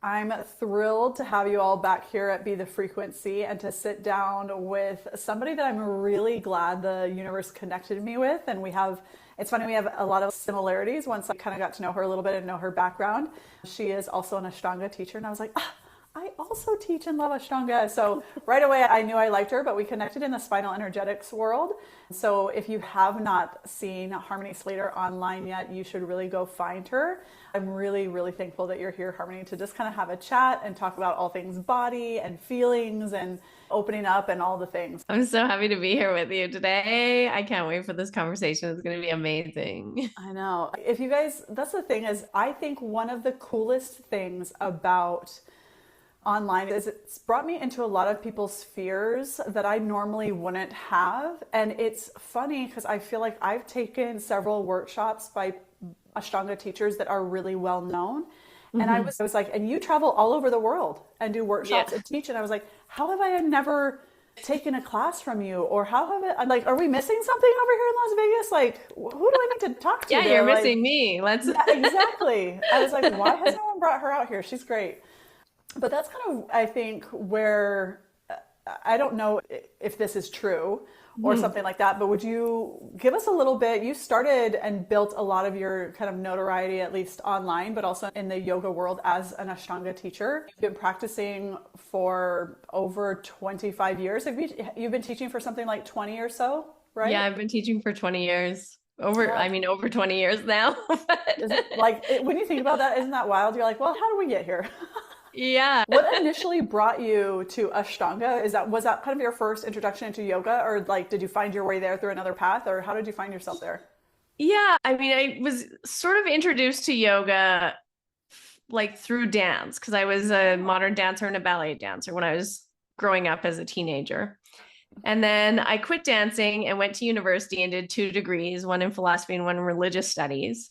I'm thrilled to have you all back here at Be the Frequency and to sit down with somebody that I'm really glad the universe connected me with. And it's funny, we have a lot of similarities once I kind of got to know her a little bit and know her background. She is also an Ashtanga teacher, and I was like, I also teach and love Ashtanga. So right away, I knew I liked her, but we connected in the spinal energetics world. So if you have not seen Harmony Slater online yet, you should really go find her. I'm really, really thankful that you're here, Harmony, to just kind of have a chat and talk about all things body and feelings and opening up and all the things. I'm so happy to be here with you today. I can't wait for this conversation. It's going to be amazing. I know. If you guys, that's the thing is, I think one of the coolest things about online is it's brought me into a lot of people's fears that I normally wouldn't have. And it's funny because I feel like I've taken several workshops by Ashtanga teachers that are really well known. And I was like, and you travel all over the world and do workshops and teach. And I was like, how have I never taken a class from you? Or how have it, like, are we missing something over here in Las Vegas? Like, who do I need to talk to Yeah, there? you're Like, missing me. yeah, exactly. I was like, why has no one brought her out here? She's great. But that's kind of, I think, where I don't know if this is true or something like that, but would you give us a little bit? You started and built a lot of your kind of notoriety, at least online, but also in the yoga world as an Ashtanga teacher. You've been practicing for over 25 years. You've been teaching for something like 20 or so, Yeah, right? I've been teaching for 20 years. Yeah. Over 20 years now. Is it like, when you think about that, isn't that wild? You're like, well, how do we get here? Yeah. What initially brought you to Ashtanga? Was that kind of your first introduction into yoga, or like did you find your way there through another path, or how did you find yourself there? Yeah, I was sort of introduced to yoga like through dance because I was a modern dancer and a ballet dancer when I was growing up as a teenager. And then I quit dancing and went to university and did 2 degrees, one in philosophy and one in religious studies.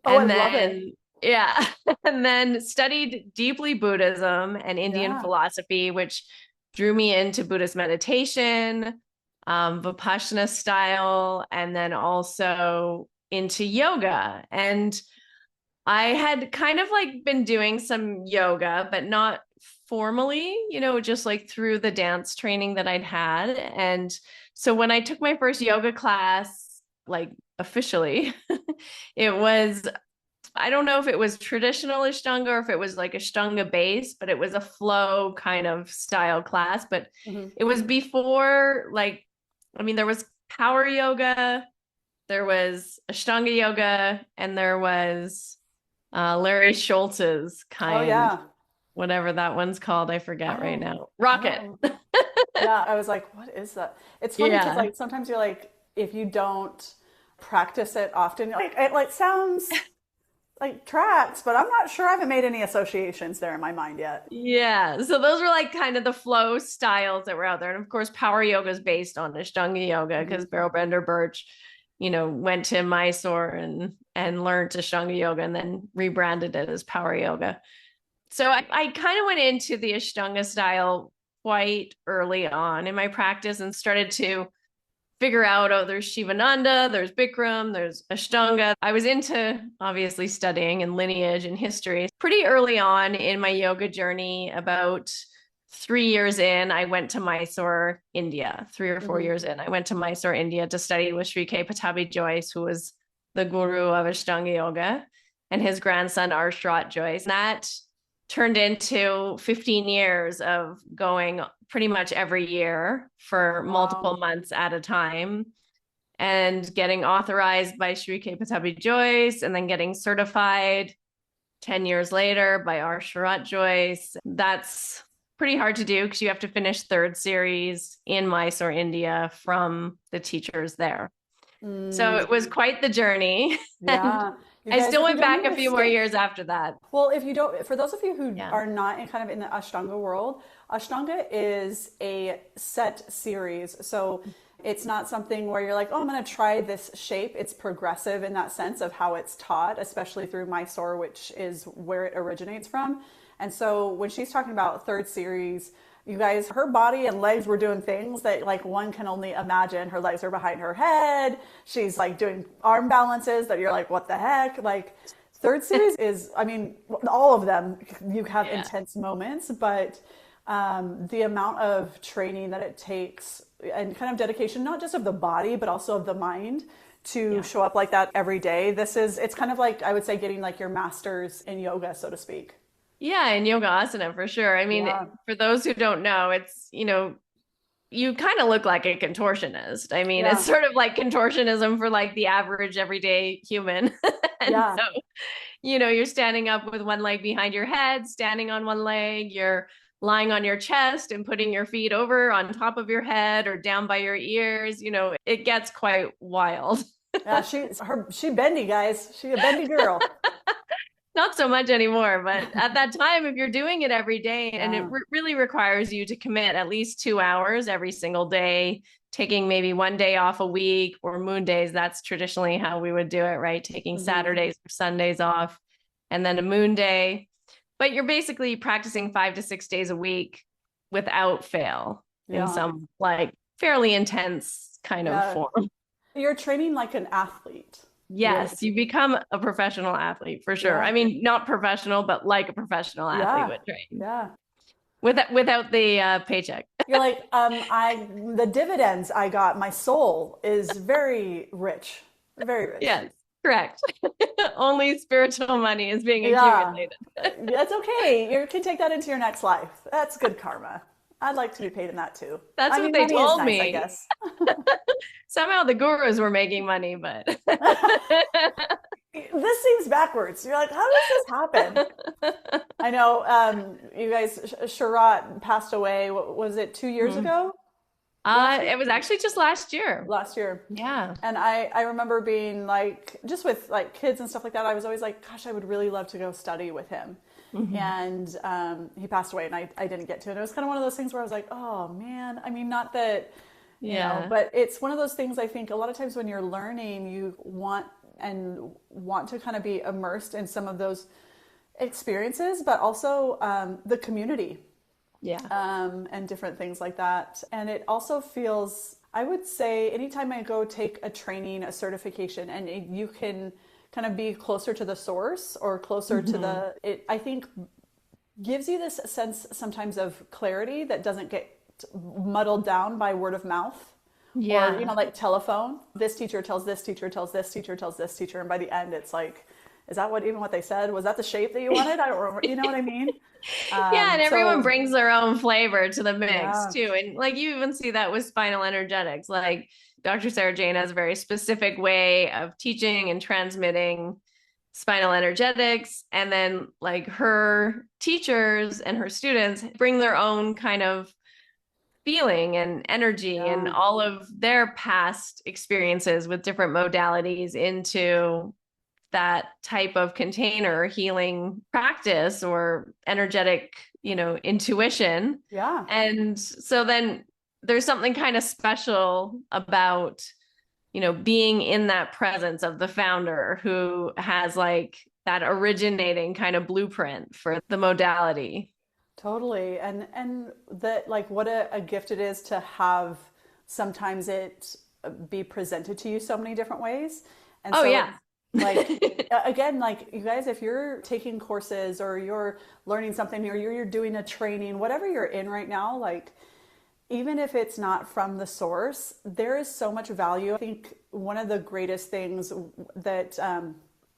Oh, I And love it. then, yeah, and then studied deeply Buddhism and Indian Yeah. philosophy, which drew me into Buddhist meditation, Vipassana style, and then also into yoga. And I had kind of like been doing some yoga, but not formally, just like through the dance training that I'd had. And so when I took my first yoga class, like officially, it was, I don't know if it was traditional Ashtanga or if it was like Ashtanga base, but it was a flow kind of style class. But Hmm. it was before, like, there was power yoga, there was Ashtanga yoga, and there was Larry Schultz's Oh kind, yeah. whatever that one's called. I forget right Oh, now. Rocket. oh. Yeah. I was like, what is that? It's funny because Yeah. like sometimes you're like, if you don't practice it often, like it like sounds like tracks, but I'm not sure I haven't made any associations there in my mind yet. Yeah. So those were like kind of the flow styles that were out there. And of course, power yoga is based on Ashtanga yoga Hmm. because Beryl Bender Birch, went to Mysore and learned Ashtanga yoga and then rebranded it as power yoga. So I kind of went into the Ashtanga style quite early on in my practice and started to figure out, oh, there's Shivananda, there's Bikram, there's Ashtanga. I was into obviously studying and lineage and history. Pretty early on in my yoga journey, about 3 years in, I went to Mysore, India. 3 or 4 years in, I went to Mysore, India to study with Sri K. Pattabhi Jois, who was the guru of Ashtanga yoga, and his grandson, Sharath Jois. That turned into 15 years of going pretty much every year for multiple Wow. months at a time and getting authorized by Sri K. Pattabhi Jois and then getting certified 10 years later by our Sharath Jois. That's pretty hard to do because you have to finish third series in Mysore, India from the teachers there. So Mm, it was quite the journey. And yeah. You I guys, still you went don't back need a to few more skip. years after that. Well, if you don't, for those of you who Yeah. are not in kind of in the Ashtanga world, Ashtanga is a set series. So it's not something where you're like, oh, I'm going to try this shape. It's progressive in that sense of how it's taught, especially through Mysore, which is where it originates from. And so when she's talking about third series, you guys, her body and legs were doing things that like one can only imagine. Her legs are behind her head. She's like doing arm balances that you're like, what the heck? Like Third series is, I mean, all of them, you have Yeah. intense moments, but the amount of training that it takes and kind of dedication, not just of the body, but also of the mind to Yeah. show up like that every day. It's kind of like, I would say, getting like your master's in yoga, so to speak. Yeah, and yoga asana for sure. I mean, Yeah. for those who don't know, it's, you kind of look like a contortionist. I mean, it's Yeah. sort of like contortionism for like the average everyday human. And Yeah. so, you're standing up with one leg behind your head, standing on one leg, you're lying on your chest and putting your feet over on top of your head or down by your ears. It gets quite wild. Yeah. She bendy, guys. She a bendy girl. Not so much anymore, but at that time, if you're doing it every day, and it Yeah. really requires you to commit at least 2 hours every single day, taking maybe one day off a week or moon days. That's traditionally how we would do it, right? Taking Hmm. Saturdays or Sundays off and then a moon day. But you're basically practicing 5 to 6 days a week without fail in Yeah. some like fairly intense kind of Yeah. form. You're training like an athlete, really. Yes, you become a professional athlete for sure. Yeah. I mean, not professional, but like a professional athlete Yeah. would train Yeah. without the paycheck. You're like, the dividends I got, my soul is very rich, very rich. Yes, correct. Only spiritual money is being Yeah, accumulated. that's okay. You can take that into your next life. That's good karma. I'd like to be paid in that too. That's I what mean, they money is told nice, I me. guess. Somehow the gurus were making money, but This seems backwards. You're like, how does this happen? I know, you guys, Sharath passed away. What was it, 2 years Mhm. ago? Last year? It was actually just last year. Last year. Yeah. And I remember being like, just with like kids and stuff like that, I was always like, gosh, I would really love to go study with him. Mhm. And he passed away and I didn't get to. And it was kind of one of those things where I was like, oh man, I mean, not that, Yeah. but it's one of those things I think a lot of times when you're learning, you want to kind of be immersed in some of those experiences, but also the community Yeah. and different things like that. And it also feels, I would say, anytime I go take a training, a certification, and you can kind of be closer to the source or closer to Mhm. it, I think gives you this sense sometimes of clarity that doesn't get muddled down by word of mouth. Or, Yeah. like telephone, this teacher tells this teacher, tells this teacher, tells this teacher. And by the end, it's like, is that what they said? Was that the shape that you wanted? I don't remember. You know what I mean? Yeah, and everyone So brings their own flavor to the mix yeah, too. And like you even see that with spinal energetics. Like Dr. Sarah Jane has a very specific way of teaching and transmitting spinal energetics. And then like her teachers and her students bring their own kind of feeling and energy and yeah, all of their past experiences with different modalities into that type of container healing practice or energetic, intuition. yeah, And so then there's something kind of special about, being in that presence of the founder who has like that originating kind of blueprint for the modality. totally. And that like what a gift it is to have sometimes it be presented to you so many different ways. And Oh, so yeah. it's like again, like you guys, if you're taking courses or you're learning something or you're doing a training, whatever you're in right now, like even if it's not from the source, there is so much value. I think one of the greatest things that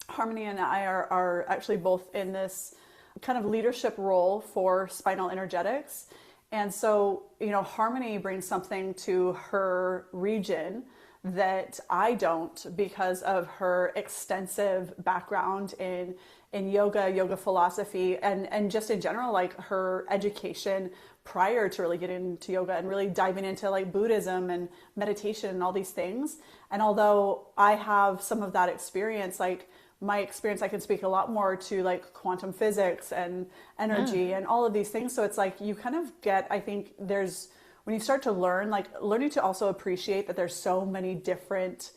Harmony and I are actually both in this kind of leadership role for spinal energetics. And so, Harmony brings something to her region that I don't because of her extensive background in yoga philosophy, and just in general, like her education prior to really getting into yoga and really diving into like Buddhism and meditation and all these things. And although I have some of that experience, like my experience, I can speak a lot more to like quantum physics and energy and all of these things. So it's like you kind of get, I think there's, when you start to learn, like learning to also appreciate that there's so many different,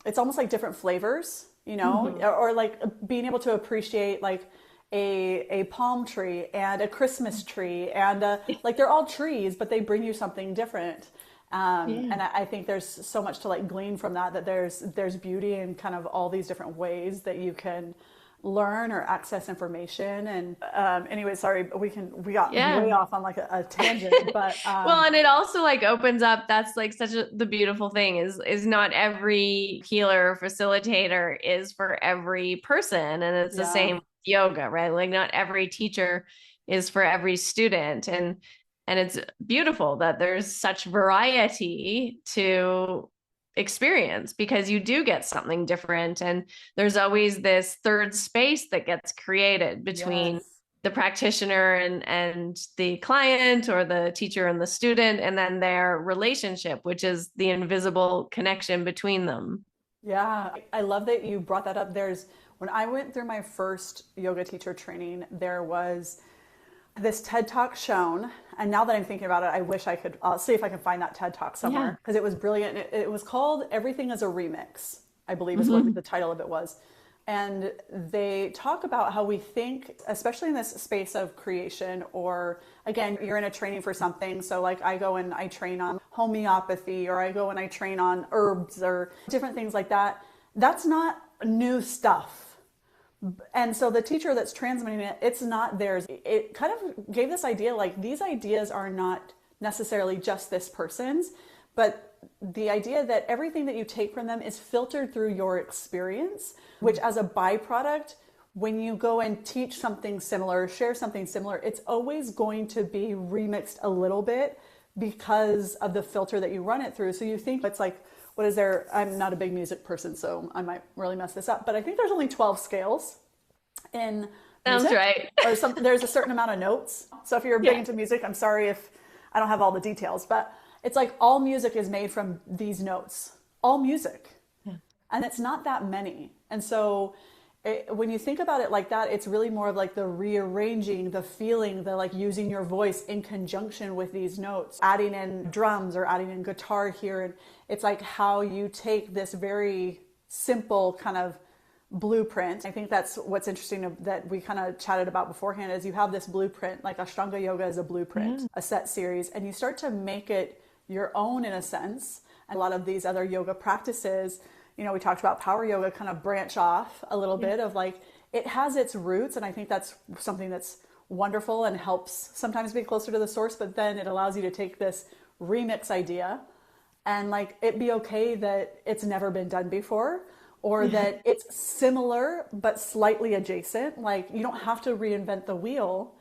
it's almost like different flavors, Mm-hmm. or like being able to appreciate like a palm tree and a Christmas tree and like they're all trees, but they bring you something different. Yeah. And I think there's so much to like glean from that, that there's beauty in kind of all these different ways that you can learn or access information. And anyway, sorry, we got way Yeah. off on like a tangent, but Well, and it also like opens up, that's like such the beautiful thing is not every healer or facilitator is for every person. And it's the yeah, same with yoga, right? Like not every teacher is for every student. And it's beautiful that there's such variety to experience because you do get something different. And there's always this third space that gets created between yes. the practitioner and the client, or the teacher and the student, and then their relationship, which is the invisible connection between them. Yeah, I love that you brought that up. When I went through my first yoga teacher training, there was this TED Talk shown. And now that I'm thinking about it, I wish I could, I'll see if I can find that TED Talk Yeah. somewhere because it was brilliant. It was called Everything is a Remix, I believe is what Mm-hmm. the title of it was. And they talk about how we think, especially in this space of creation, or again, you're in a training for something. So, like, I go and I train on homeopathy, or I go and I train on herbs, or different things like that. That's not new stuff. And so the teacher that's transmitting it, it's not theirs. It kind of gave this idea like these ideas are not necessarily just this person's, but the idea that everything that you take from them is filtered through your experience, which as a byproduct, when you go and teach something similar, share something similar, it's always going to be remixed a little bit because of the filter that you run it through. So you think it's like, what is there? I'm not a big music person, so I might really mess this up, but I think there's only 12 scales in Sounds music, right. or there's a certain amount of notes. So if you're big Yeah. into music, I'm sorry if I don't have all the details, but it's like all music is made from these notes, all music. Yeah. And it's not that many. And so when you think about it like that, it's really more of like the rearranging, the feeling, the like using your voice in conjunction with these notes, adding in drums or adding in guitar here. And it's like how you take this very simple kind of blueprint. I think that's what's interesting that we kind of chatted about beforehand is you have this blueprint, like Ashtanga yoga is a blueprint, a set series, and you start to make it your own in a sense. And a lot of these other yoga practices, we talked about power yoga kind of branch off a little bit of like, it has its roots. And I think that's something that's wonderful and helps sometimes be closer to the source, but then it allows you to take this remix idea and like it be okay that it's never been done before, or that it's similar but slightly adjacent. Like you don't have to reinvent the wheel.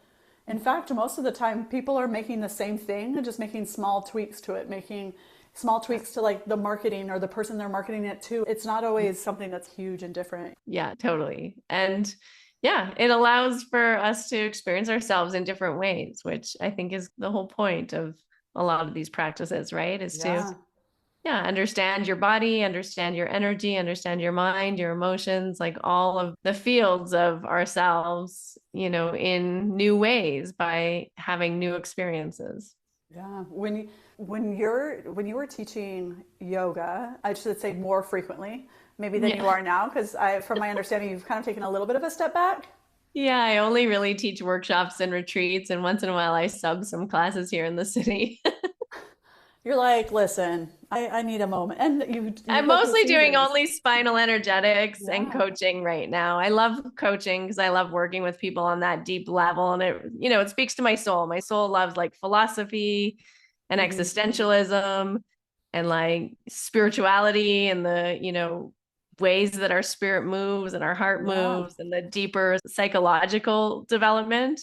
In fact, most of the time people are making the same thing and just making small tweaks to it, making small tweaks to like the marketing or the person they're marketing it to. It's not always something that's huge and different. Yeah, totally. And yeah, it allows for us to experience ourselves in different ways, which I think is the whole point of a lot of these practices, right? Is to, Yeah. yeah, understand your body, understand your energy, understand your mind, your emotions, like all of the fields of ourselves, in new ways by having new experiences. Yeah. When you were teaching yoga, I should say more frequently, maybe than you Yeah. are now, because from my understanding, you've kind of taken a little bit of a step back. Yeah, I only really teach workshops and retreats, and once in a while I sub some classes here in the city. You're like, listen, I need a moment, and you I'm go through mostly doing seasons. only spinal energetics and Yeah. coaching right now. I love coaching because I love working with people on that deep level, and it speaks to my soul. My soul loves like philosophy and Hmm. existentialism and like spirituality and the, ways that our spirit moves and our heart Yeah. moves and the deeper psychological development.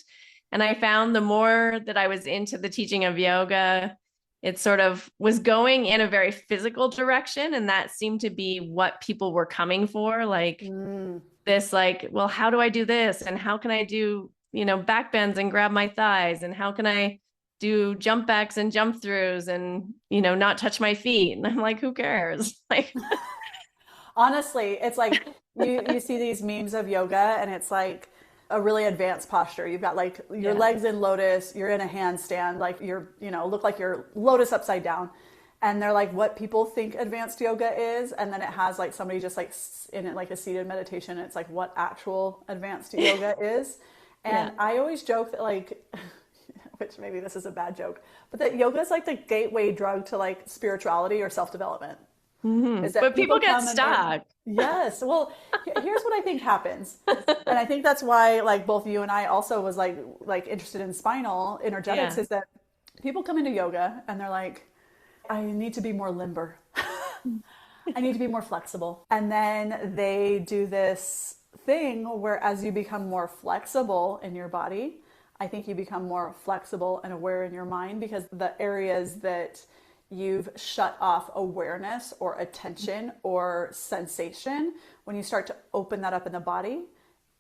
And I found the more that I was into the teaching of yoga, it sort of was going in a very physical direction. And that seemed to be what people were coming for. Like Mm. this, like, well, how do I do this? And how can I do, back bends and grab my thighs? And how can I do jump backs and jump throughs and, not touch my feet? And I'm like, who cares? Like, Honestly, it's like you see these memes of yoga and it's like a really advanced posture. You've got like your yeah, legs in lotus, you're in a handstand, like look like you're lotus upside down. And they're like what people think advanced yoga is, and then it has like somebody just like in it like a seated meditation. It's like what actual advanced yoga is. yeah. And I always joke that like which maybe this is a bad joke, but that yoga is like the gateway drug to like spirituality or self-development. Mm-hmm. is that But people get come and they, stuck. yes. Well, here's what I think happens. And I think that's why like both you and I also was like interested in spinal energetics Yeah. is that people come into yoga and they're like, I need to be more limber. I need to be more flexible. And then they do this thing where as you become more flexible in your body, I think you become more flexible and aware in your mind because the areas that you've shut off awareness or attention or sensation, when you start to open that up in the body,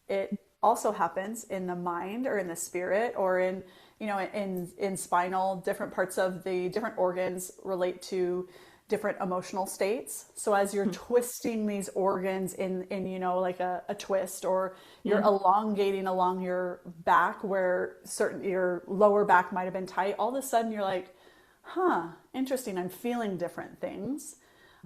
it also happens in the mind or in the spirit or in in spinal. Different parts of the different organs relate to different emotional states. So as you're twisting these organs in like a twist, or you're elongating along your back where your lower back might have been tight, all of a sudden you're like, huh, interesting, I'm feeling different things.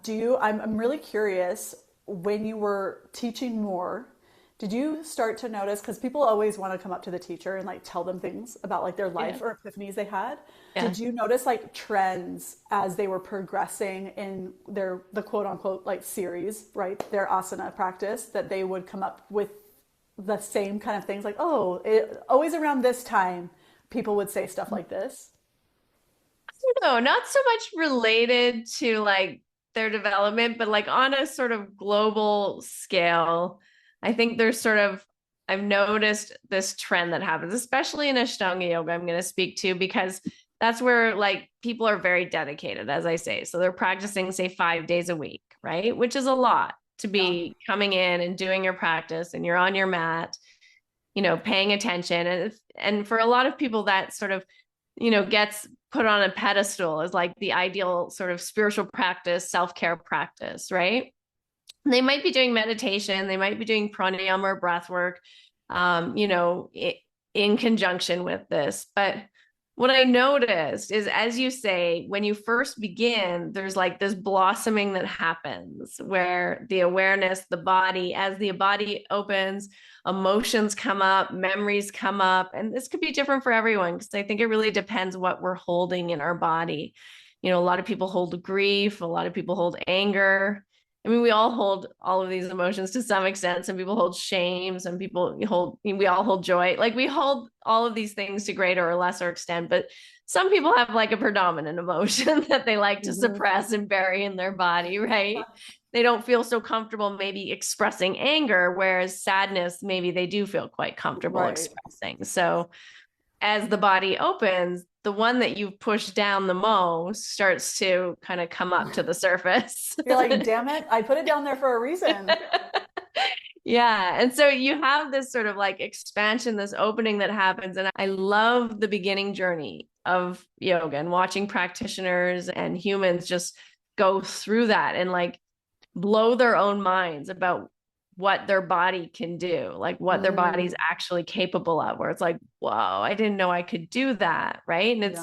I'm really curious, when you were teaching more, did you start to notice, because people always want to come up to the teacher and like tell them things about like their life Yeah. or epiphanies they had. Yeah. Did you notice like trends as they were progressing in the quote unquote like series, right? Their asana practice, that they would come up with the same kind of things like, always around this time, people would say stuff like this. No, not so much related to like their development, but like on a sort of global scale, I think there's sort of, I've noticed this trend that happens, especially in Ashtanga yoga, I'm going to speak to, because that's where like people are very dedicated, as I say. So they're practicing, say, 5 days a week, right? Which is a lot to Yeah. be coming in and doing your practice, and you're on your mat, paying attention. And for a lot of people, that sort of, gets put on a pedestal as like the ideal sort of spiritual practice, self-care practice, right? And they might be doing meditation, they might be doing pranayama or breath work, in conjunction with this. But what I noticed is, as you say, when you first begin, there's like this blossoming that happens where the awareness, as the body opens, emotions come up, memories come up. And this could be different for everyone, because I think it really depends what we're holding in our body. A lot of people hold grief, a lot of people hold anger. I mean, we all hold all of these emotions to some extent. Some people hold shame, we all hold joy. Like we hold all of these things to greater or lesser extent, but some people have like a predominant emotion that they like to suppress and bury in their body, right? They don't feel so comfortable maybe expressing anger, whereas sadness, maybe they do feel quite comfortable expressing. So as the body opens, the one that you've pushed down the most starts to kind of come up to the surface. You're like, damn it, I put it down there for a reason. Yeah. And so you have this sort of like expansion, this opening that happens. And I love the beginning journey of yoga and watching practitioners and humans just go through that and like blow their own minds about what their body can do, like what their body's actually capable of, where it's like, whoa, I didn't know I could do that. Right. And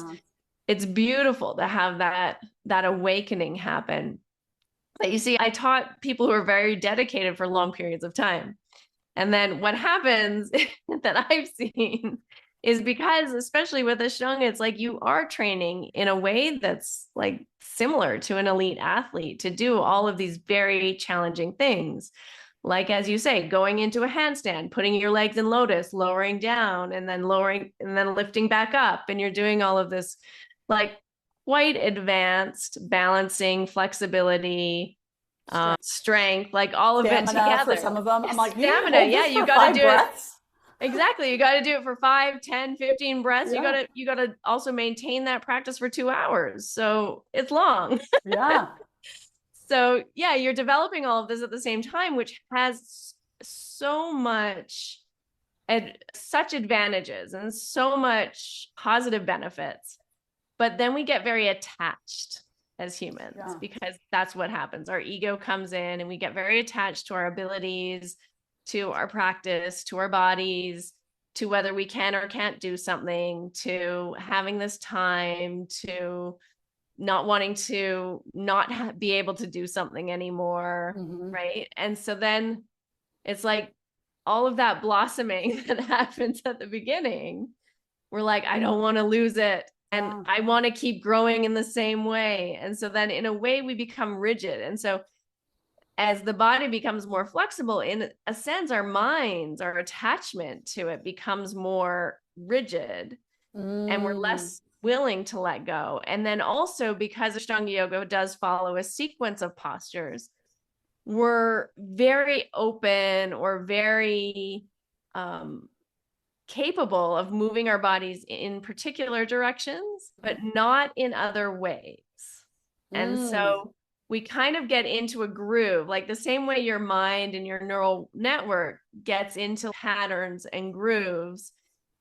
it's beautiful to have that awakening happen. But you see, I taught people who are very dedicated for long periods of time. And then what happens that I've seen is, because especially with Ashtanga, it's like you are training in a way that's like similar to an elite athlete to do all of these very challenging things. Like, as you say, going into a handstand, putting your legs in lotus, lowering down, and then lowering and then lifting back up. And you're doing all of this like quite advanced balancing, flexibility, strength, like all of it together. For some of them, I'm like, stamina. Yeah, you got to do breaths? it. Exactly. You got to do it for 5, 10, 15 breaths. Yeah. You got to also maintain that practice for 2 hours. So it's long. Yeah. So yeah, you're developing all of this at the same time, which has so much such advantages and so much positive benefits. But then we get very attached as humans, because that's what happens. Our ego comes in and we get very attached to our abilities, to our practice, to our bodies, to whether we can or can't do something, to having this time, to not wanting to not be able to do something anymore. Right. And so then it's like all of that blossoming that happens at the beginning. We're like, I don't want to lose it. and I want to keep growing in the same way. And so then in a way we become rigid. And so as the body becomes more flexible, in a sense, our minds, our attachment to it becomes more rigid, and we're less willing to let go. And then also, because Ashtanga yoga does follow a sequence of postures, we're very open or very capable of moving our bodies in particular directions, but not in other ways. And so we kind of get into a groove, like the same way your mind and your neural network gets into patterns and grooves,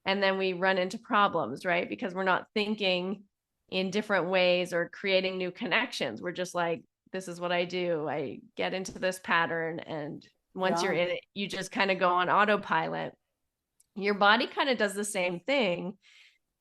and then we run into problems, right? Because we're not thinking in different ways or creating new connections. We're just like, this is what I do. I get into this pattern. And once you're in it, you just kind of go on autopilot. Your body kind of does the same thing,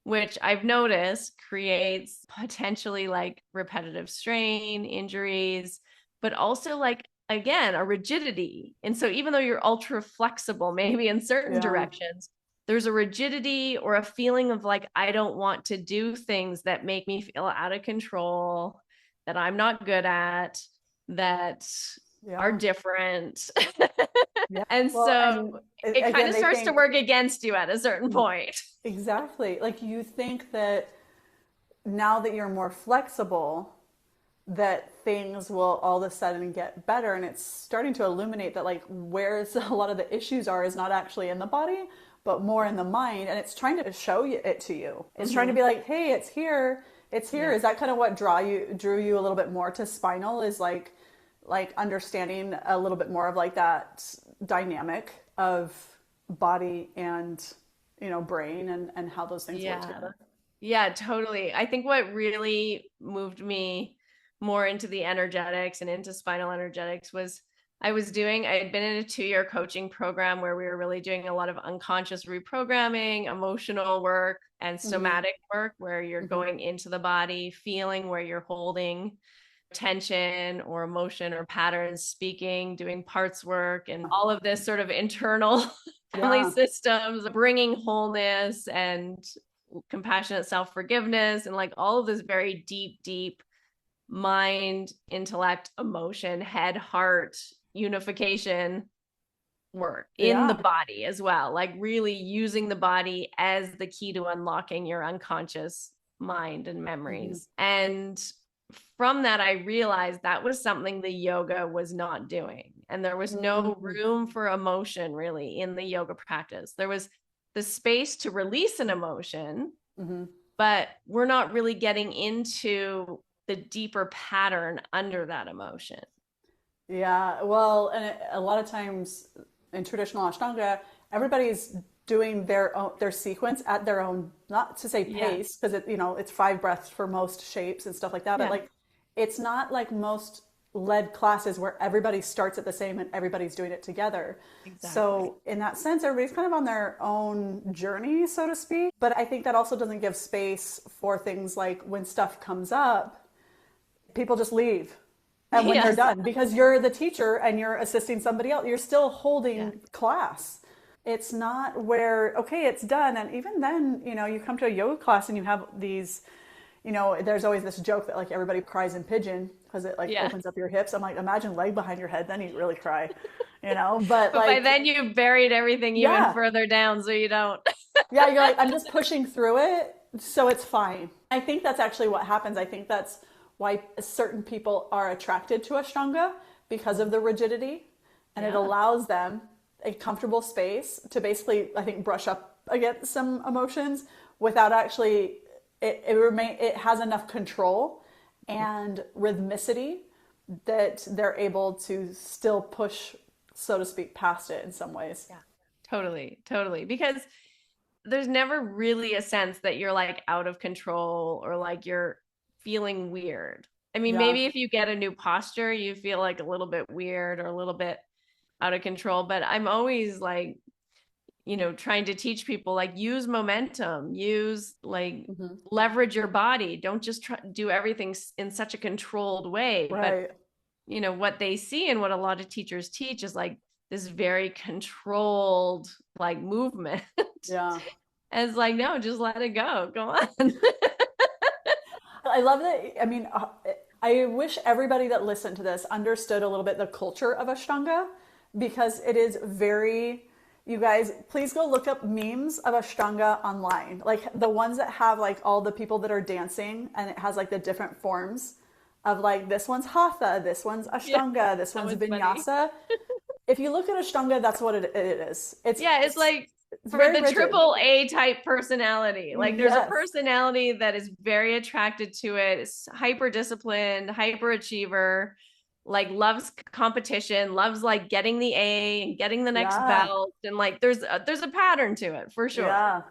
which I've noticed creates potentially like repetitive strain, injuries, but also like, again, a rigidity. And so even though you're ultra flexible, maybe in certain directions, there's a rigidity or a feeling of like, I don't want to do things that make me feel out of control, that I'm not good at, that are different. And so it kind of starts to work against you at a certain point. Exactly. Like you think that now that you're more flexible, that things will all of a sudden get better. And it's starting to illuminate that like where a lot of the issues are is not actually in the body, but more in the mind. And it's trying to show it to you. It's trying to be like, hey, it's here. It's here. Is that kind of what drew you a little bit more to Spinal, is like understanding a little bit more of like that dynamic of body and, you know, brain and how those things work together? Yeah, totally. I think what really moved me more into the energetics and into spinal energetics was I had been in a 2-year coaching program where we were really doing a lot of unconscious reprogramming, emotional work, and somatic work, where you're going into the body, feeling where you're holding tension or emotion or patterns, speaking, doing parts work, and all of this sort of internal family systems, bringing wholeness and compassionate self-forgiveness, and like all of this very deep mind, intellect, emotion, head, heart unification work in the body as well, like really using the body as the key to unlocking your unconscious mind and memories. And from that, I realized that was something the yoga was not doing. And there was no room for emotion really in the yoga practice. There was the space to release an emotion, but we're not really getting into the deeper pattern under that emotion. Yeah, well, and a lot of times in traditional Ashtanga, everybody's doing their sequence at their own, not to say pace, because it's 5 breaths for most shapes and stuff like that, but like it's not like most led classes where everybody starts at the same and everybody's doing it together. Exactly. So in that sense, everybody's kind of on their own journey, so to speak. But I think that also doesn't give space for things like when stuff comes up, people just leave. And when they're done, because you're the teacher and you're assisting somebody else, you're still holding class. It's not where, okay, it's done. And even then, you come to a yoga class and you have these, there's always this joke that like everybody cries in pigeon because it opens up your hips. I'm like, imagine leg behind your head, then you really cry, but like, by then you've buried everything even further down so you don't. You're like, I'm just pushing through it, so it's fine. I think that's actually what happens. I think that's why certain people are attracted to Ashtanga, because of the rigidity, and it allows them a comfortable space to basically, I think, brush up against some emotions without actually, it has enough control and rhythmicity that they're able to still push, so to speak, past it in some ways. Yeah, totally. Because there's never really a sense that you're like out of control or like you're feeling weird. I mean, maybe if you get a new posture, you feel like a little bit weird or a little bit out of control. But I'm always like, trying to teach people like use momentum, use like leverage your body. Don't just do everything in such a controlled way. Right. But what they see and what a lot of teachers teach is like this very controlled like movement. Yeah. And it's like, no, just let it go. Go on. I love that. I mean, I wish everybody that listened to this understood a little bit the culture of Ashtanga because it is very, you guys, please go look up memes of Ashtanga online. Like the ones that have like all the people that are dancing and it has like the different forms of like this one's Hatha, this one's Yeah, Ashtanga, this that one's was funny. Vinyasa. If you look at Ashtanga, that's what it is. Yeah, it's like It's for very the rigid. triple A type personality. Like there's a Yes. personality that is very attracted to it, is hyper disciplined, hyper achiever, like loves competition, loves like getting the A and getting the next Yeah. belt, and like there's a pattern to it for sure. Yeah.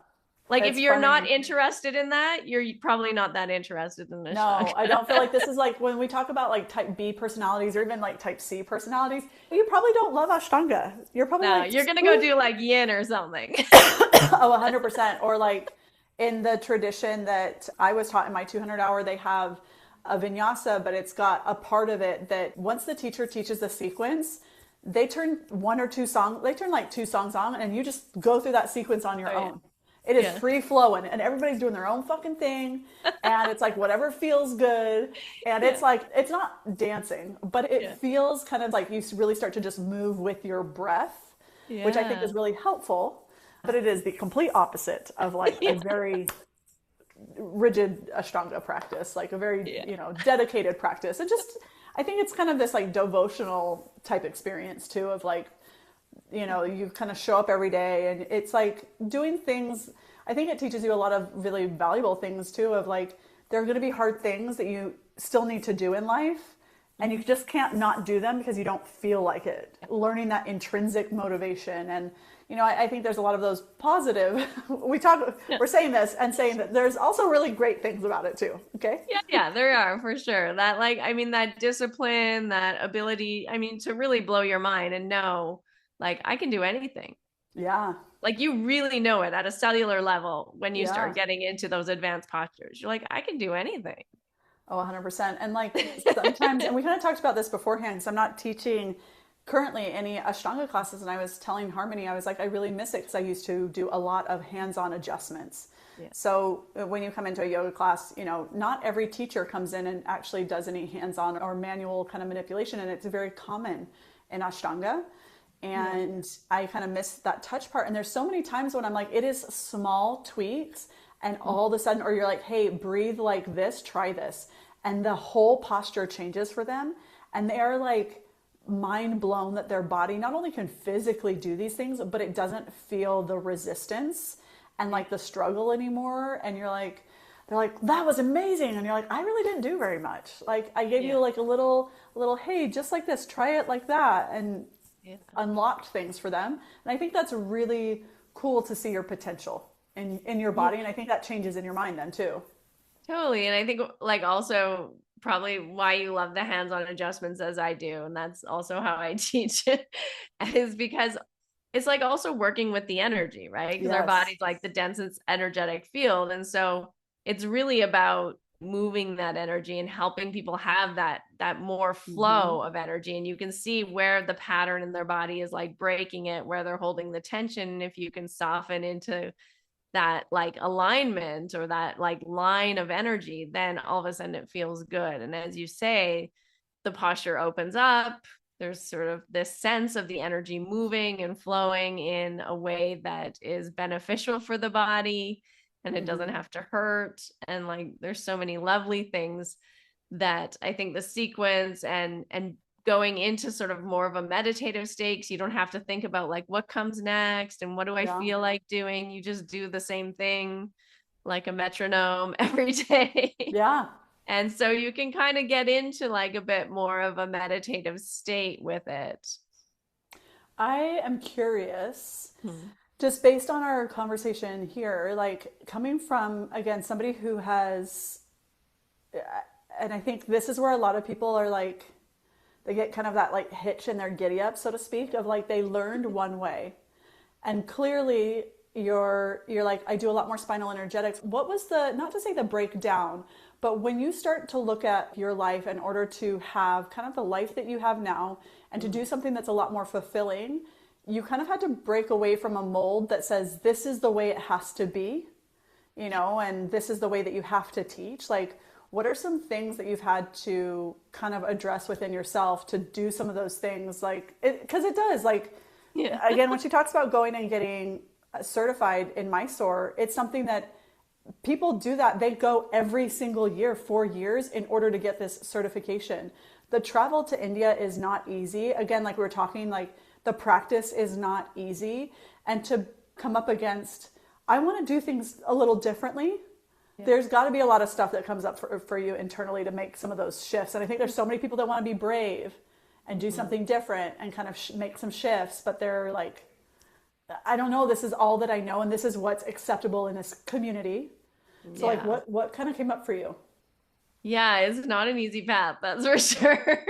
Like if It's you're not funny. interested in that, you're probably not that interested in this show. No, I don't feel like this is like when we talk about like type B personalities or even like type C personalities, you probably don't love Ashtanga. You're probably No, like, you're gonna go do like yin or something. oh, 100%. Or like in the tradition that I was taught in my 200 hour, they have a vinyasa, but it's got a part of it that once the teacher teaches the sequence, they turn one or two songs, they turn like two songs on and you just go through that sequence on your Oh yeah. own. It is Yeah. free flowing and everybody's doing their own fucking thing. And it's like whatever feels good. And Yeah. it's like, it's not dancing, but it Yeah. feels kind of like you really start to just move with your breath, which I think Yeah. is really helpful. But it is the complete opposite of like a Yeah. very rigid Ashtanga practice, like a very, Yeah. dedicated practice. And just, I think it's kind of this like devotional type experience too of like, you kind of show up every day and it's like doing things. I think it teaches you a lot of really valuable things too of like, there are going to be hard things that you still need to do in life and you just can't not do them because you don't feel like it. Learning that intrinsic motivation and I think there's a lot of those positive. Yeah. We're saying this and saying that there's also really great things about it too. Okay. Yeah, yeah, there are for sure. That like, I mean, that discipline, that ability, I mean, to really blow your mind and know, like, I can do anything. Yeah. Like you really know it at a cellular level when you Yeah. start getting into those advanced postures. You're like, I can do anything. Oh, 100%. And like sometimes, and we kind of talked about this beforehand, because I'm not teaching currently any Ashtanga classes. And I was telling Harmony, I was like, I really miss it because I used to do a lot of hands-on adjustments. Yeah. So when you come into a yoga class, not every teacher comes in and actually does any hands-on or manual kind of manipulation. And it's very common in Ashtanga. And I kind of miss that touch part. And there's so many times when I'm like, it is small tweaks. And all of a sudden, or you're like, hey, breathe like this, try this. And the whole posture changes for them. And they are like mind blown that their body not only can physically do these things, but it doesn't feel the resistance and like the struggle anymore. And they're like, that was amazing. And you're like, I really didn't do very much. Like I gave you like a little, hey, just like this, try it like that. And unlocked things for them. And I think that's really cool to see your potential in your body. And I think that changes in your mind then too. Totally. And I think like also probably why you love the hands-on adjustments as I do, and that's also how I teach it, is because it's like also working with the energy, right? Because our Yes. body's like the densest energetic field. And so it's really about moving that energy and helping people have that more Mm-hmm. flow of energy. And you can see where the pattern in their body is like breaking it, where they're holding the tension. If you can soften into that like alignment or that like line of energy, then all of a sudden it feels good. And as you say, the posture opens up. There's sort of this sense of the energy moving and flowing in a way that is beneficial for the body and it doesn't Mm-hmm. have to hurt. And like there's so many lovely things that I think the sequence and going into sort of more of a meditative state, you don't have to think about like what comes next and what do I Yeah. feel like doing. You just do the same thing like a metronome every day. Yeah. And so you can kind of get into like a bit more of a meditative state with it. I am curious, Hmm. just based on our conversation here, like coming from, again, somebody who has, and I think this is where a lot of people are like, they get kind of that like hitch in their giddy up, so to speak, of like they learned one way. And clearly you're like, I do a lot more spinal energetics. What was the, not to say the breakdown, but when you start to look at your life in order to have kind of the life that you have now and to do something that's a lot more fulfilling, you kind of had to break away from a mold that says this is the way it has to be, and this is the way that you have to teach. Like, What are some things that you've had to kind of address within yourself to do some of those things? Like, because it does, like, Yeah. again, when she talks about going and getting certified in Mysore, it's something that people do that. They go every single year, 4 years, in order to get this certification. The travel to India is not easy. Again, like we were talking, like the practice is not easy. And to come up against, I want to do things a little differently. Yeah. There's got to be a lot of stuff that comes up for you internally to make some of those shifts. And I think there's so many people that want to be brave and do something different and kind of make some shifts, but they're like, I don't know, this is all that I know and this is what's acceptable in this community. So like what kind of came up for you? Yeah, it's not an easy path, that's for sure.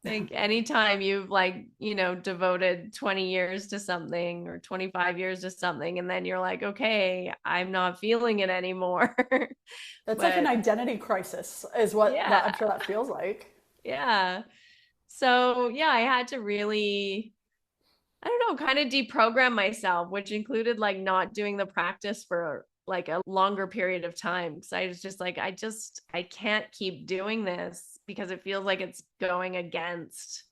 Like anytime you've like, devoted 20 years to something or 25 years to something, and then you're like, okay, I'm not feeling it anymore. That's like an identity crisis is what that, I'm yeah, sure that feels like. yeah. So yeah, I had to really, I don't know, kind of deprogram myself, which included like not doing the practice for like a longer period of time. Because I was just like, I can't keep doing this because it feels like it's going against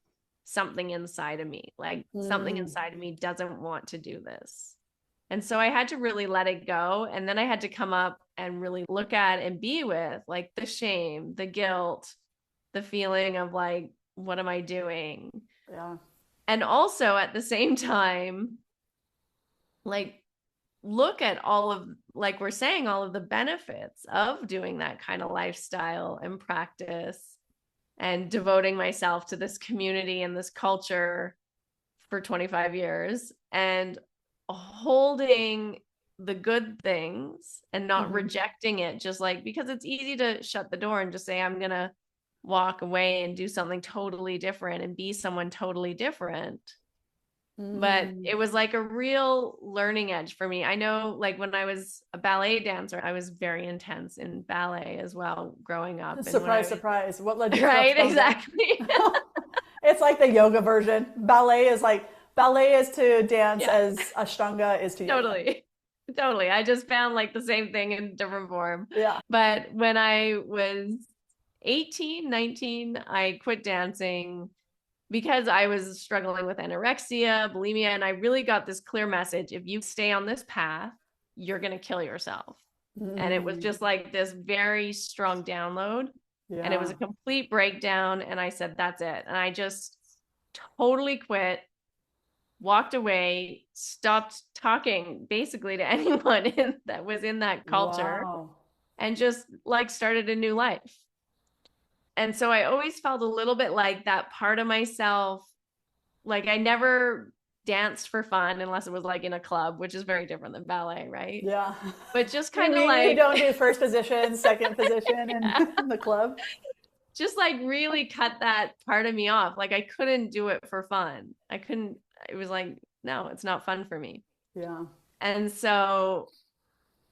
something inside of me. Like something inside of me doesn't want to do this. And so I had to really let it go. And then I had to come up and really look at and be with like the shame, the guilt, the feeling of like, what am I doing? Yeah. And also at the same time, like look at all of, like we're saying, all of the benefits of doing that kind of lifestyle and practice and devoting myself to this community and this culture for 25 years and holding the good things and not rejecting it, just like, because it's easy to shut the door and just say, I'm going to walk away and do something totally different and be someone totally different. But it was like a real learning edge for me. I know, like when I was a ballet dancer, I was very intense in ballet as well growing up. Surprise, surprise. What led you to right, Ashtanga? exactly. It's like the yoga version. Ballet is to dance as Ashtanga is to yoga. Totally. I just found like the same thing in different form. Yeah. But when I was 18, 19, I quit dancing because I was struggling with anorexia, bulimia, and I really got this clear message. If you stay on this path, you're going to kill yourself. And it was just like this very strong download. Yeah. And it was a complete breakdown. And I said, that's it. And I just totally quit, walked away, stopped talking basically to anyone that was in that culture, and just like started a new life. And so I always felt a little bit like that part of myself, like I never danced for fun unless it was like in a club, which is very different than ballet, right? Yeah. But just kind of like, you don't do first position, second position in the club. Just like really cut that part of me off. Like I couldn't do it for fun. It was like, no, it's not fun for me. Yeah. And so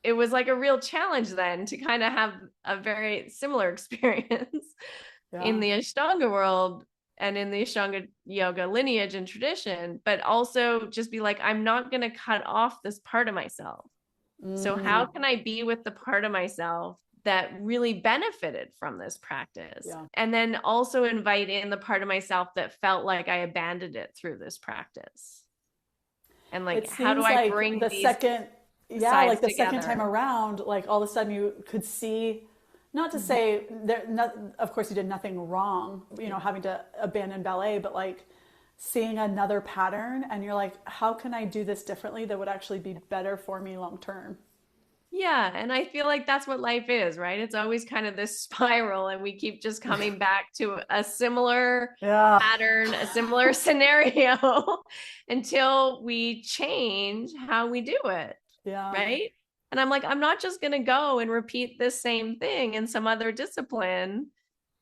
it was like a real challenge then to kind of have a very similar experience in the Ashtanga world and in the Ashtanga yoga lineage and tradition, but also just be like, I'm not going to cut off this part of myself. So how can I be with the part of myself that really benefited from this practice? Yeah. And then also invite in the part of myself that felt like I abandoned it through this practice. And like, how do I bring the these second like the together? Second time around, like all of a sudden you could see, not to say of course you did nothing wrong, having to abandon ballet, but like seeing another pattern and you're like, how can I do this differently that would actually be better for me long term? Yeah. And I feel like that's what life is, right? It's always kind of this spiral and we keep just coming back to a similar pattern, a similar scenario until we change how we do it. Yeah. Right. And I'm like, I'm not just going to go and repeat this same thing in some other discipline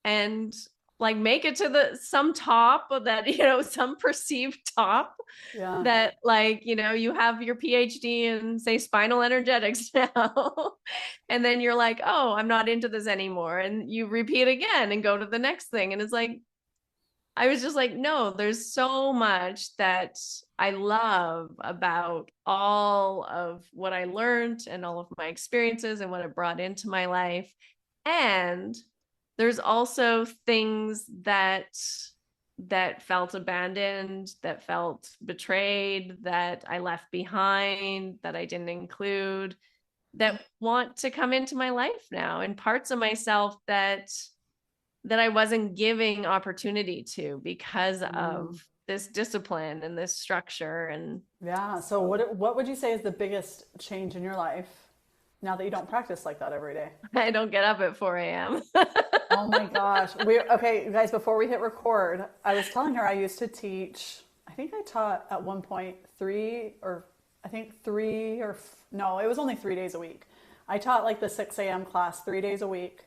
and like make it to some top of that, some perceived top that like, you have your PhD in say spinal energetics now. And then you're like, oh, I'm not into this anymore. And you repeat again and go to the next thing. And it's like, I was just like, no, there's so much that I love about all of what I learned and all of my experiences and what it brought into my life. And there's also things that felt abandoned, that felt betrayed, that I left behind, that I didn't include, that want to come into my life now, and parts of myself that I wasn't giving opportunity to because of this discipline and this structure. And Yeah. So what would you say is the biggest change in your life now that you don't practice like that every day? I don't get up at 4 a.m. Oh my gosh. Okay, guys, before we hit record, I was telling her I used to teach, I think I taught at one point no, it was only 3 days a week. I taught like the 6 a.m. class 3 days a week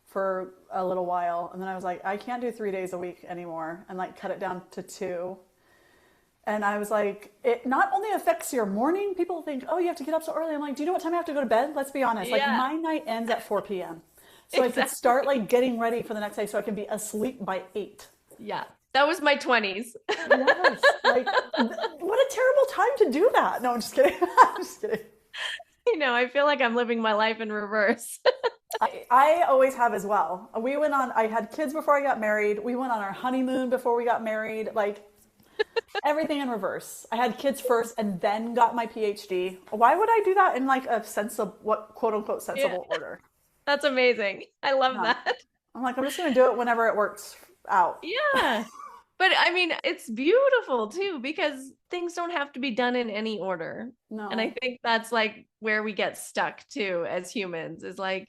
for a little while. And then I was like, I can't do 3 days a week anymore, and like cut it down to two. And I was like, it not only affects your morning, people think, oh, you have to get up so early. I'm like, do you know what time I have to go to bed? Let's be honest. Like Yeah, my night ends at 4 p.m. So I could exactly. start like getting ready for the next day so I can be asleep by 8. Yeah, that was my 20s. Yes. Like, what a terrible time to do that. No, I'm just kidding. I'm just kidding. I feel like I'm living my life in reverse. I always have as well. I had kids before I got married. We went on our honeymoon before we got married. Like, everything in reverse. I had kids first and then got my PhD. Why would I do that in like a sensible, what quote unquote Yeah, sensible order? that's amazing. I love No. that. I'm like, I'm just going to do it whenever it works out. Yeah. But I mean, it's beautiful too, because things don't have to be done in any order. And I No. think that's like where we get stuck too as humans, is like,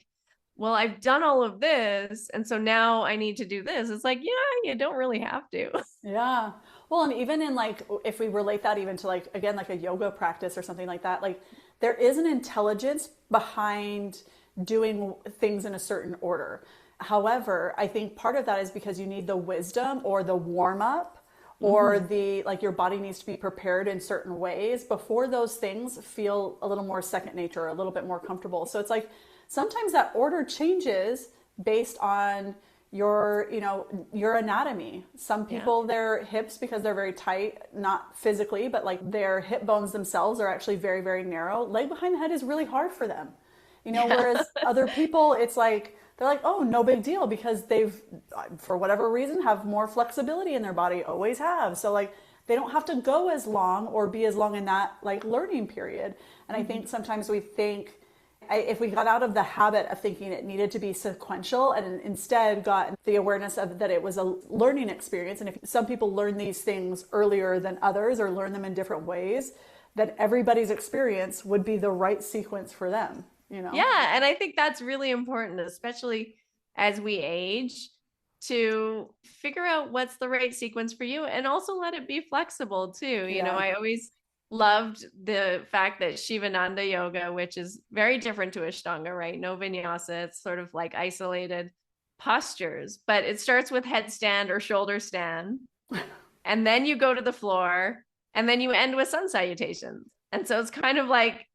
well, I've done all of this, and so now I need to do this. It's like, yeah, you don't really have to. Yeah. Well, and even in like, if we relate that even to like, again, like a yoga practice or something like that, like there is an intelligence behind doing things in a certain order. However, I think part of that is because you need the wisdom or the warm up or Mhm. the like your body needs to be prepared in certain ways before those things feel a little more second nature, a little bit more comfortable. So it's like sometimes that order changes based on your anatomy. Some Yeah. people, their hips, because they're very tight, not physically, but like their hip bones themselves are actually very, very narrow. Leg behind the head is really hard for them. Yeah. Whereas other people, it's like they're like, oh, no big deal because they've, for whatever reason, have more flexibility in their body, always have. So like they don't have to go as long or be as long in that like learning period. And I think Mhm. sometimes we think if we got out of the habit of thinking it needed to be sequential and instead got the awareness of that it was a learning experience, and if some people learn these things earlier than others or learn them in different ways, that everybody's experience would be the right sequence for them. Yeah, and I think that's really important, especially as we age, to figure out what's the right sequence for you, and also let it be flexible too. Yeah. I always loved the fact that Shivananda yoga, which is very different to Ashtanga, right? No vinyasa, it's sort of like isolated postures, but it starts with headstand or shoulder stand, and then you go to the floor, and then you end with sun salutations. And so it's kind of like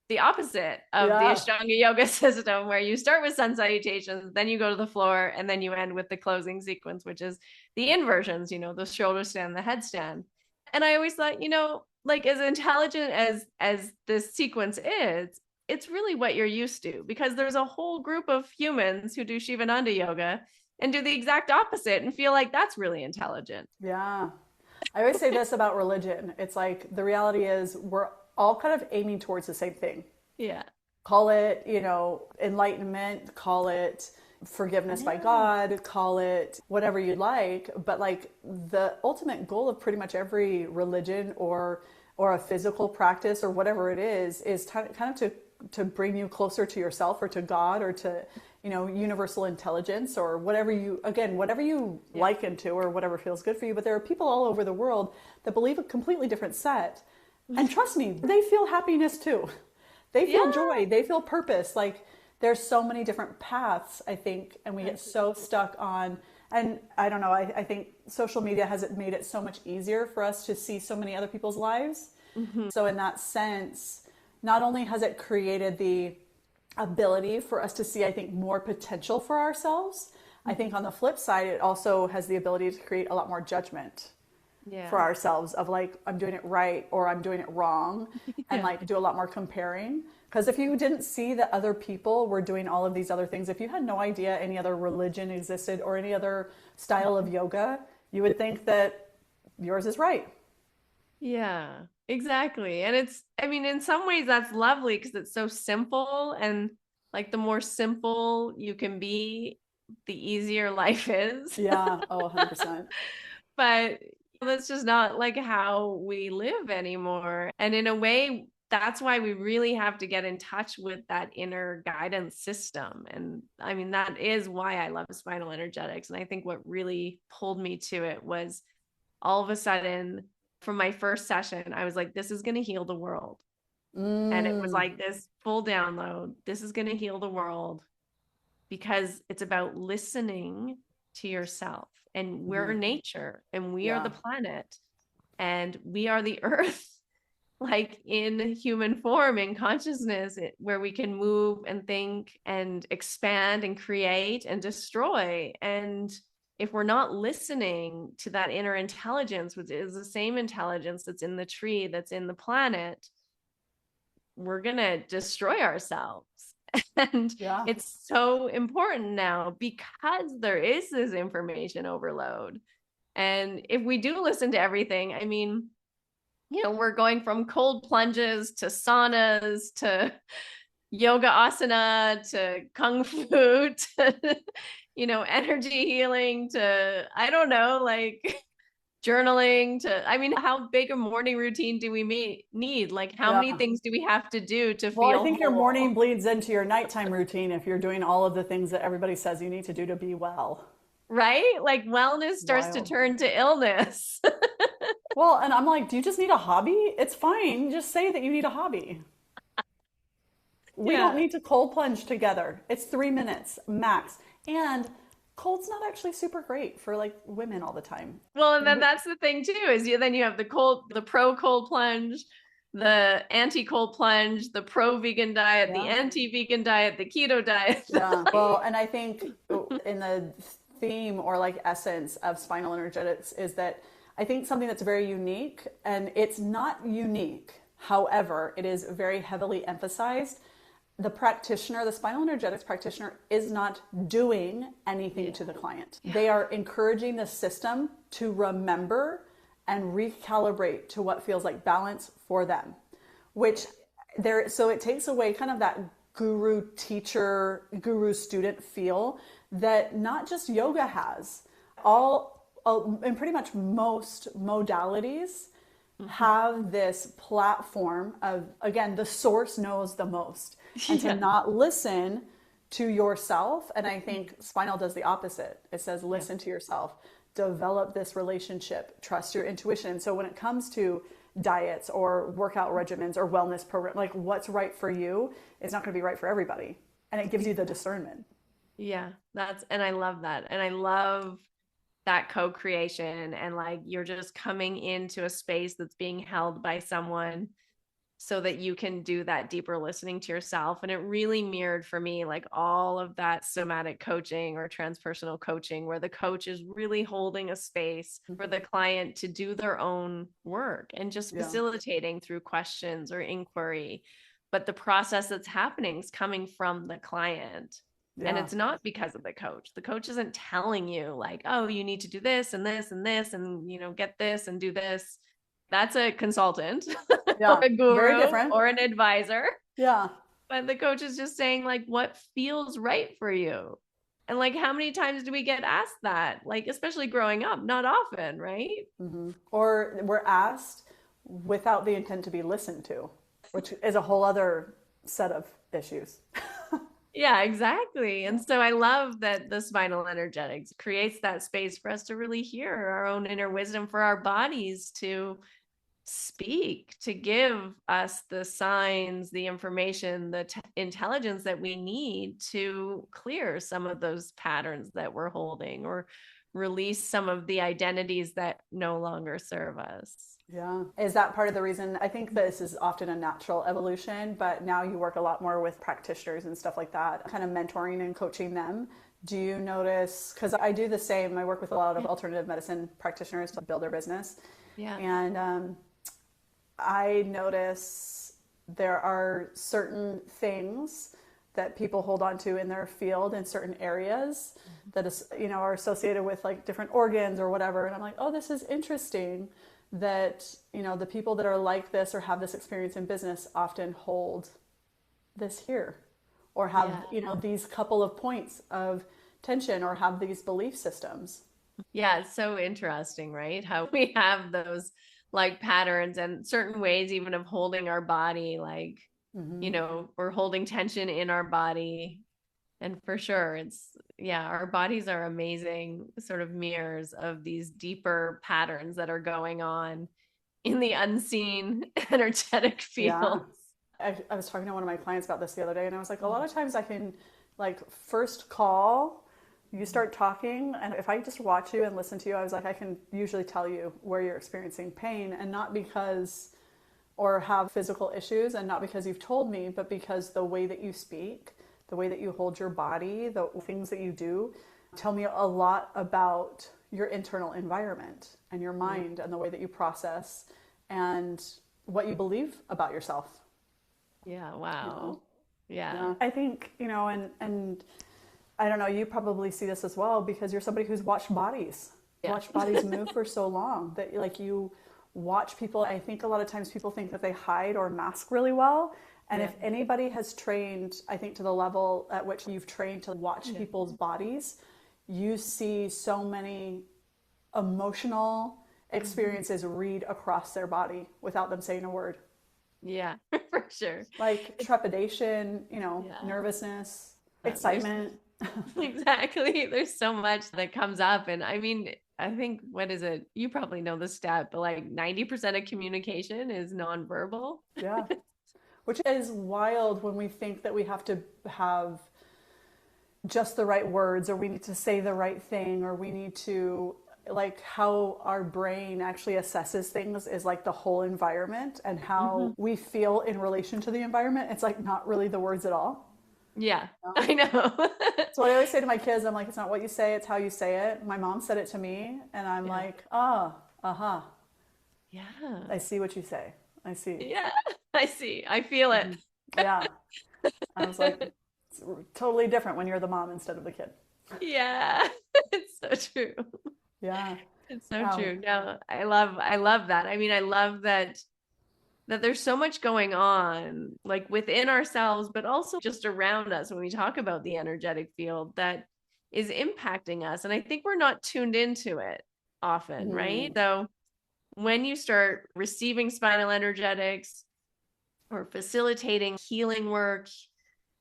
the opposite of the Yeah. Ashtanga yoga system, where you start with sun salutations, then you go to the floor, and then you end with the closing sequence, which is the inversions, the shoulder stand, the headstand. And I always thought, like as intelligent as this sequence is, it's really what you're used to, because there's a whole group of humans who do Shivananda yoga and do the exact opposite and feel like that's really intelligent. Yeah. I always say this about religion. It's like the reality is we're all kind of aiming towards the same thing. Yeah. Call it, enlightenment, call it forgiveness by Yeah. God, call it whatever you like. But like the ultimate goal of pretty much every religion or a physical practice or whatever it is kind of to bring you closer to yourself or to God or to universal intelligence or whatever you Yeah. liken to or whatever feels good for you. But there are people all over the world that believe a completely different set, and trust me, they feel happiness too. They feel Yeah. joy, they feel purpose. Like there's so many different paths, I think, and we get so stuck on. And I don't know, I think social media has made it so much easier for us to see so many other people's lives. Mhm. So in that sense, not only has it created the ability for us to see, I think, more potential for ourselves, I think on the flip side, it also has the ability to create a lot more judgment for Yeah. ourselves of like, I'm doing it right or I'm doing it wrong, and Yeah. like do a lot more comparing. Because if you didn't see that other people were doing all of these other things, if you had no idea any other religion existed or any other style of yoga, you would think that yours is right. Yeah, exactly. And it's, I mean, in some ways that's lovely because it's so simple, and like the more simple you can be, the easier life is. Yeah. Oh, 100%. But that's just not like how we live anymore. And in a way, that's why we really have to get in touch with that inner guidance system. And I mean, that is why I love spinal energetics. And I think what really pulled me to it was all of a sudden, from my first session, I was like, this is going to heal the world. And it was Mm, like this full download. This is going to heal the world because it's about listening to yourself. And we're mhm. nature, and we are the Yeah. planet, and we are the earth, like in human form, in consciousness, where we can move and think and expand and create and destroy. And if we're not listening to that inner intelligence, which is the same intelligence that's in the tree, that's in the planet, we're going to destroy ourselves. And Yeah. it's so important now because there is this information overload. And if we do listen to everything, I mean, we're going from cold plunges to saunas to yoga asana to kung fu to, energy healing to, I don't know, like journaling to, I mean, how big a morning routine do we need? Like, how Yeah. many things do we have to do to Well, I feel think your morning whole? bleeds into your nighttime routine if you're doing all of the things that everybody says you need to do to be well. Right? Like, wellness starts to Wild. turn to illness. Well, and I'm like, do you just need a hobby? It's fine. Just say that you need a hobby. We don't Yeah. need to cold plunge together. It's 3 minutes max. And cold's not actually super great for like women all the time. Well, and then that's the thing too, is then you have the pro cold plunge, the anti cold plunge, the pro vegan diet, the Yeah. anti vegan diet, the keto diet. Yeah. Well, and I think in the theme or like essence of spinal energetics is that I think something that's very unique, and it's not unique. However, it is very heavily emphasized. The practitioner, the spinal energetics practitioner, is not doing anything to the client. They are encouraging the system to remember and recalibrate to what feels like balance for them, which there, so it takes away kind of that guru teacher, guru student feel that not just yoga has. All, in pretty much most modalities, have this platform of, again, the source knows the most, and to Yeah. not listen to yourself. And I think spinal does the opposite. It says Yeah. listen to yourself, develop this relationship, trust your intuition. So when it comes to diets or workout regimens or wellness program, like what's right for you is not going to be right for everybody, and it gives you the discernment. Yeah. And I love that. And I love that co-creation, and like you're just coming into a space that's being held by someone so that you can do that deeper listening to yourself. And it really mirrored for me like all of that somatic coaching or transpersonal coaching, where the coach is really holding a space for the client to do their own work and just Yeah. facilitating through questions or inquiry. But the process that's happening is coming from the client. And Yeah. it's not because of the coach. The coach isn't telling you like, oh, you need to do this and this and this and, get this and do this. That's a consultant or Yeah. a Very guru different. or an advisor. Yeah. But the coach is just saying like what feels right for you. And like, how many times do we get asked that? Like, especially growing up, not often, right? Or we're asked without the intent to be listened to, which is a whole other set of issues. Yeah, exactly. And so I love that the spinal energetics creates that space for us to really hear our own inner wisdom, for our bodies to speak, to give us the signs, the information, the intelligence that we need to clear some of those patterns that we're holding, or release some of the identities that no longer serve us. Yeah. Is that part of the reason? I think this is often a natural evolution, but now you work a lot more with practitioners and stuff like that, kind of mentoring and coaching them. Do you notice? Because I do the same. I work with a lot of alternative medicine practitioners to build their business. Yeah. And I notice there are certain things that people hold on to in their field in certain areas that is, are associated with like different organs or whatever. And I'm like, oh, this is interesting that, the people that are like this or have this experience in business often hold this here or have, these couple of points of tension or have these belief systems. Yeah, it's so interesting, right? How we have those like patterns and certain ways even of holding our body, like, we're holding tension in our body. And for sure, our bodies are amazing sort of mirrors of these deeper patterns that are going on in the unseen energetic Yeah. fields. I was talking to one of my clients about this the other day, and I was like, a lot of times I can, like, first call, you start talking, and if I just watch you and listen to you, I was like, I can usually tell you where you're experiencing pain, and not because, or have physical issues, and not because you've told me, but because the way that you speak, the way that you hold your body, the things that you do, tell me a lot about your internal environment and your mind and the way that you process and what you believe about yourself. Yeah, wow. Yeah. I think, and I don't know, you probably see this as well because you're somebody who's watched bodies move for so long that like you watch people. I think a lot of times people think that they hide or mask really well. And if anybody has trained, I think to the level at which you've trained to watch people's bodies, you see so many emotional experiences read across their body without them saying a word. Yeah, for sure. Like trepidation, nervousness, excitement. Exactly. There's so much that comes up. And I mean, I think, what is it? You probably know the stat, but like 90% of communication is nonverbal. Yeah. Which is wild when we think that we have to have just the right words or we need to say the right thing or we need to, like, how our brain actually assesses things is like the whole environment and how we feel in relation to the environment. It's like not really the words at all. Yeah, I know. So what I always say to my kids, I'm like, it's not what you say, it's how you say it. My mom said it to me and I'm like, Yeah. I see what you say. I see. Yeah, I see. I feel it. Yeah. I was like, it's totally different when you're the mom instead of the kid. Yeah, it's so true. Yeah. It's so true. No, I love that. I mean, I love that there's so much going on like within ourselves, but also just around us when we talk about the energetic field that is impacting us. And I think we're not tuned into it often, right? So when you start receiving spinal energetics or facilitating healing work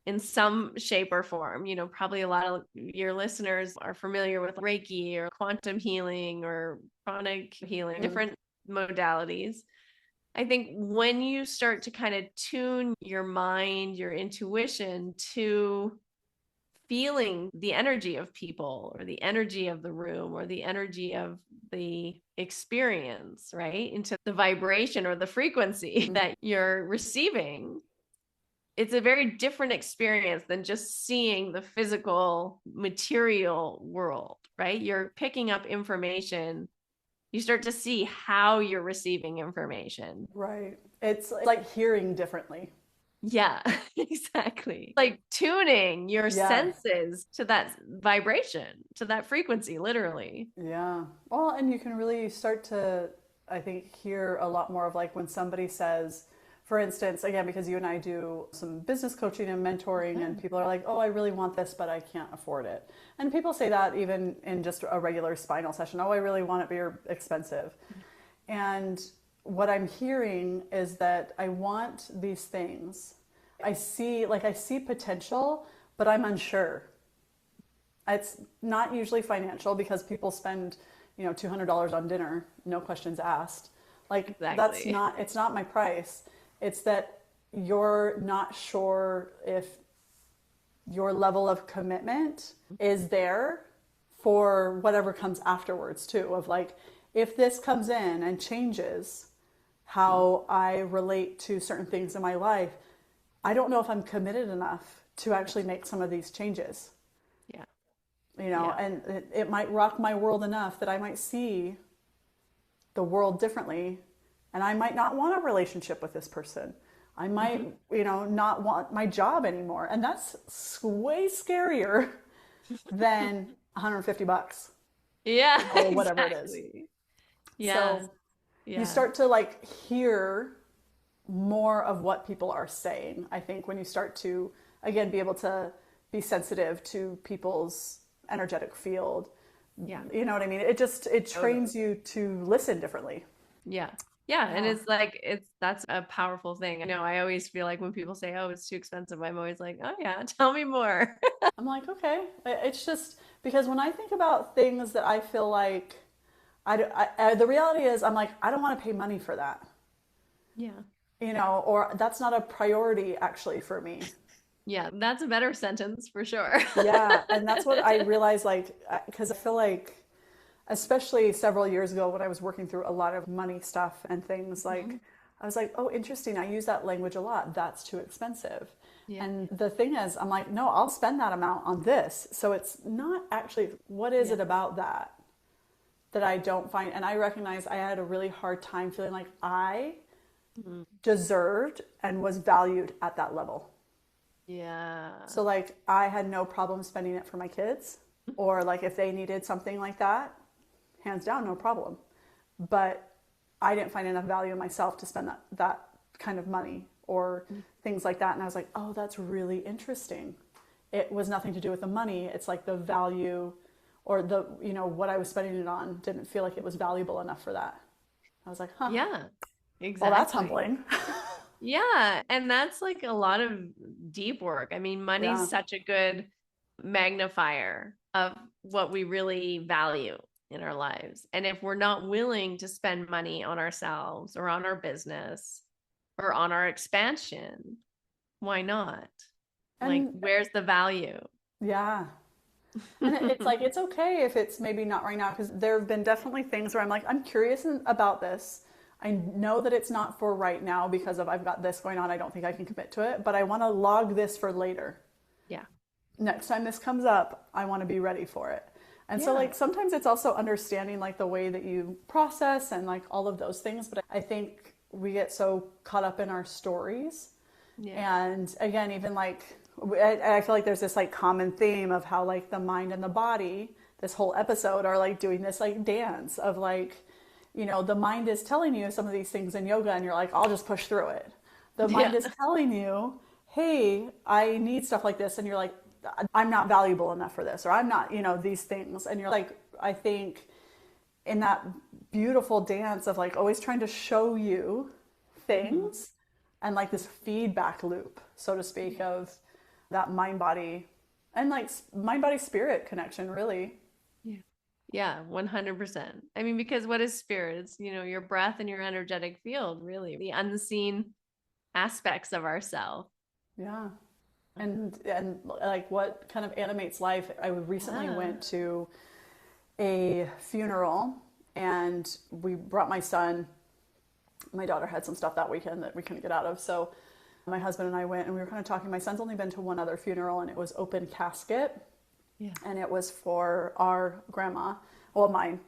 in some shape or form, probably a lot of your listeners are familiar with Reiki or quantum healing or pranic healing, different modalities. I think when you start to kind of tune your mind, your intuition to feeling the energy of people or the energy of the room or the energy of the experience, right, into the vibration or the frequency that you're receiving, it's a very different experience than just seeing the physical material world, right? You're picking up information. You start to see how you're receiving information. Right. It's like hearing differently. Yeah, exactly. Like tuning your senses to that vibration, to that frequency, literally. Yeah. Well, and you can really start to, I think, hear a lot more of like when somebody says, for instance, again, because you and I do some business coaching and mentoring, and people are like, oh, I really want this, but I can't afford it. And people say that even in just a regular spinal session. Oh, I really want it, but you're expensive. And what I'm hearing is that I want these things. I see potential, but I'm unsure. It's not usually financial because people spend, $200 on dinner, no questions asked. Like exactly. It's not my price. It's that you're not sure if your level of commitment is there for whatever comes afterwards too, of like, if this comes in and changes how I relate to certain things in my life, I don't know if I'm committed enough to actually make some of these changes. Yeah. And it might rock my world enough that I might see the world differently and I might not want a relationship with this person, I might, not want my job anymore. And that's way scarier than $150, Yeah, or whatever it is. exactly. Yeah. So you Yeah. start to like hear more of what people are saying, I think, when you start to, again, be able to be sensitive to people's energetic field. Yeah. You know what I mean? It Totally. trains you to listen differently. Yeah. Yeah. And Yeah. it's like, that's a powerful thing. I know I always feel like when people say, oh, it's too expensive, I'm always like, oh, yeah, tell me more. I'm like, okay. It's just because when I think about things that I feel like the reality is, I'm like, I don't want to pay money for that, Yeah. or that's not a priority actually for me. Yeah. That's a better sentence for sure. Yeah. And that's what I realized, like, because I feel like, especially several years ago when I was working through a lot of money stuff and things, like, Mhm. I was like, oh, interesting. I use that language a lot. That's too expensive. Yeah. And the thing is, I'm like, no, I'll spend that amount on this. So it's not actually, what is Yeah. it about that I don't find? And I recognize I had a really hard time feeling like I Mhm. deserved and was valued at that level. Yeah. So like I had no problem spending it for my kids, or like if they needed something like that, hands down, no problem. But I didn't find enough value in myself to spend that kind of money or things like that. And I was like, oh, that's really interesting. It was nothing to do with the money. It's like the value or what I was spending it on didn't feel like it was valuable enough for that. I was like, huh, Yeah. well, that's Exactly. humbling. Yeah, and that's like a lot of deep work. I mean, Yeah. money's such a good magnifier of what we really value in our lives. And if we're not willing to spend money on ourselves or on our business or on our expansion, why not? Like, And where's the value? yeah. And it's like, it's okay if it's maybe not right now, because there have been definitely things where I'm like, I'm curious about this. I know that it's not for right now because of I've got this going on. I don't think I can commit to it, but I want to log this for later. Yeah. Next time this comes up, I want to be ready for it. And so Yeah. like sometimes it's also understanding like the way that you process and like all of those things, but I think we get so caught up in our stories. Yeah. And again, even like I feel like there's this like common theme of how like the mind and the body, this whole episode, are like doing this like dance of like, the mind is telling you some of these things in yoga and you're like, I'll just push through it. The mind Yeah. is telling you, hey, I need stuff like this. And you're like, I'm not valuable enough for this, or I'm not, these things. And you're like, I think in that beautiful dance of like always trying to show you Mhm. things and like this feedback loop, so to speak, of that mind body and like mind body spirit connection, really. Yeah. Yeah, 100%. I mean, because what is spirit? It's, your breath and your energetic field, really, the unseen aspects of ourself. Yeah. And like what kind of animates life. I recently Yeah. went to a funeral and we brought my son. My daughter had some stuff that weekend that we couldn't get out of. So my husband and I went and we were kind of talking. My son's only been to one other funeral and it was open casket Yeah. and it was for our grandma, well, mine.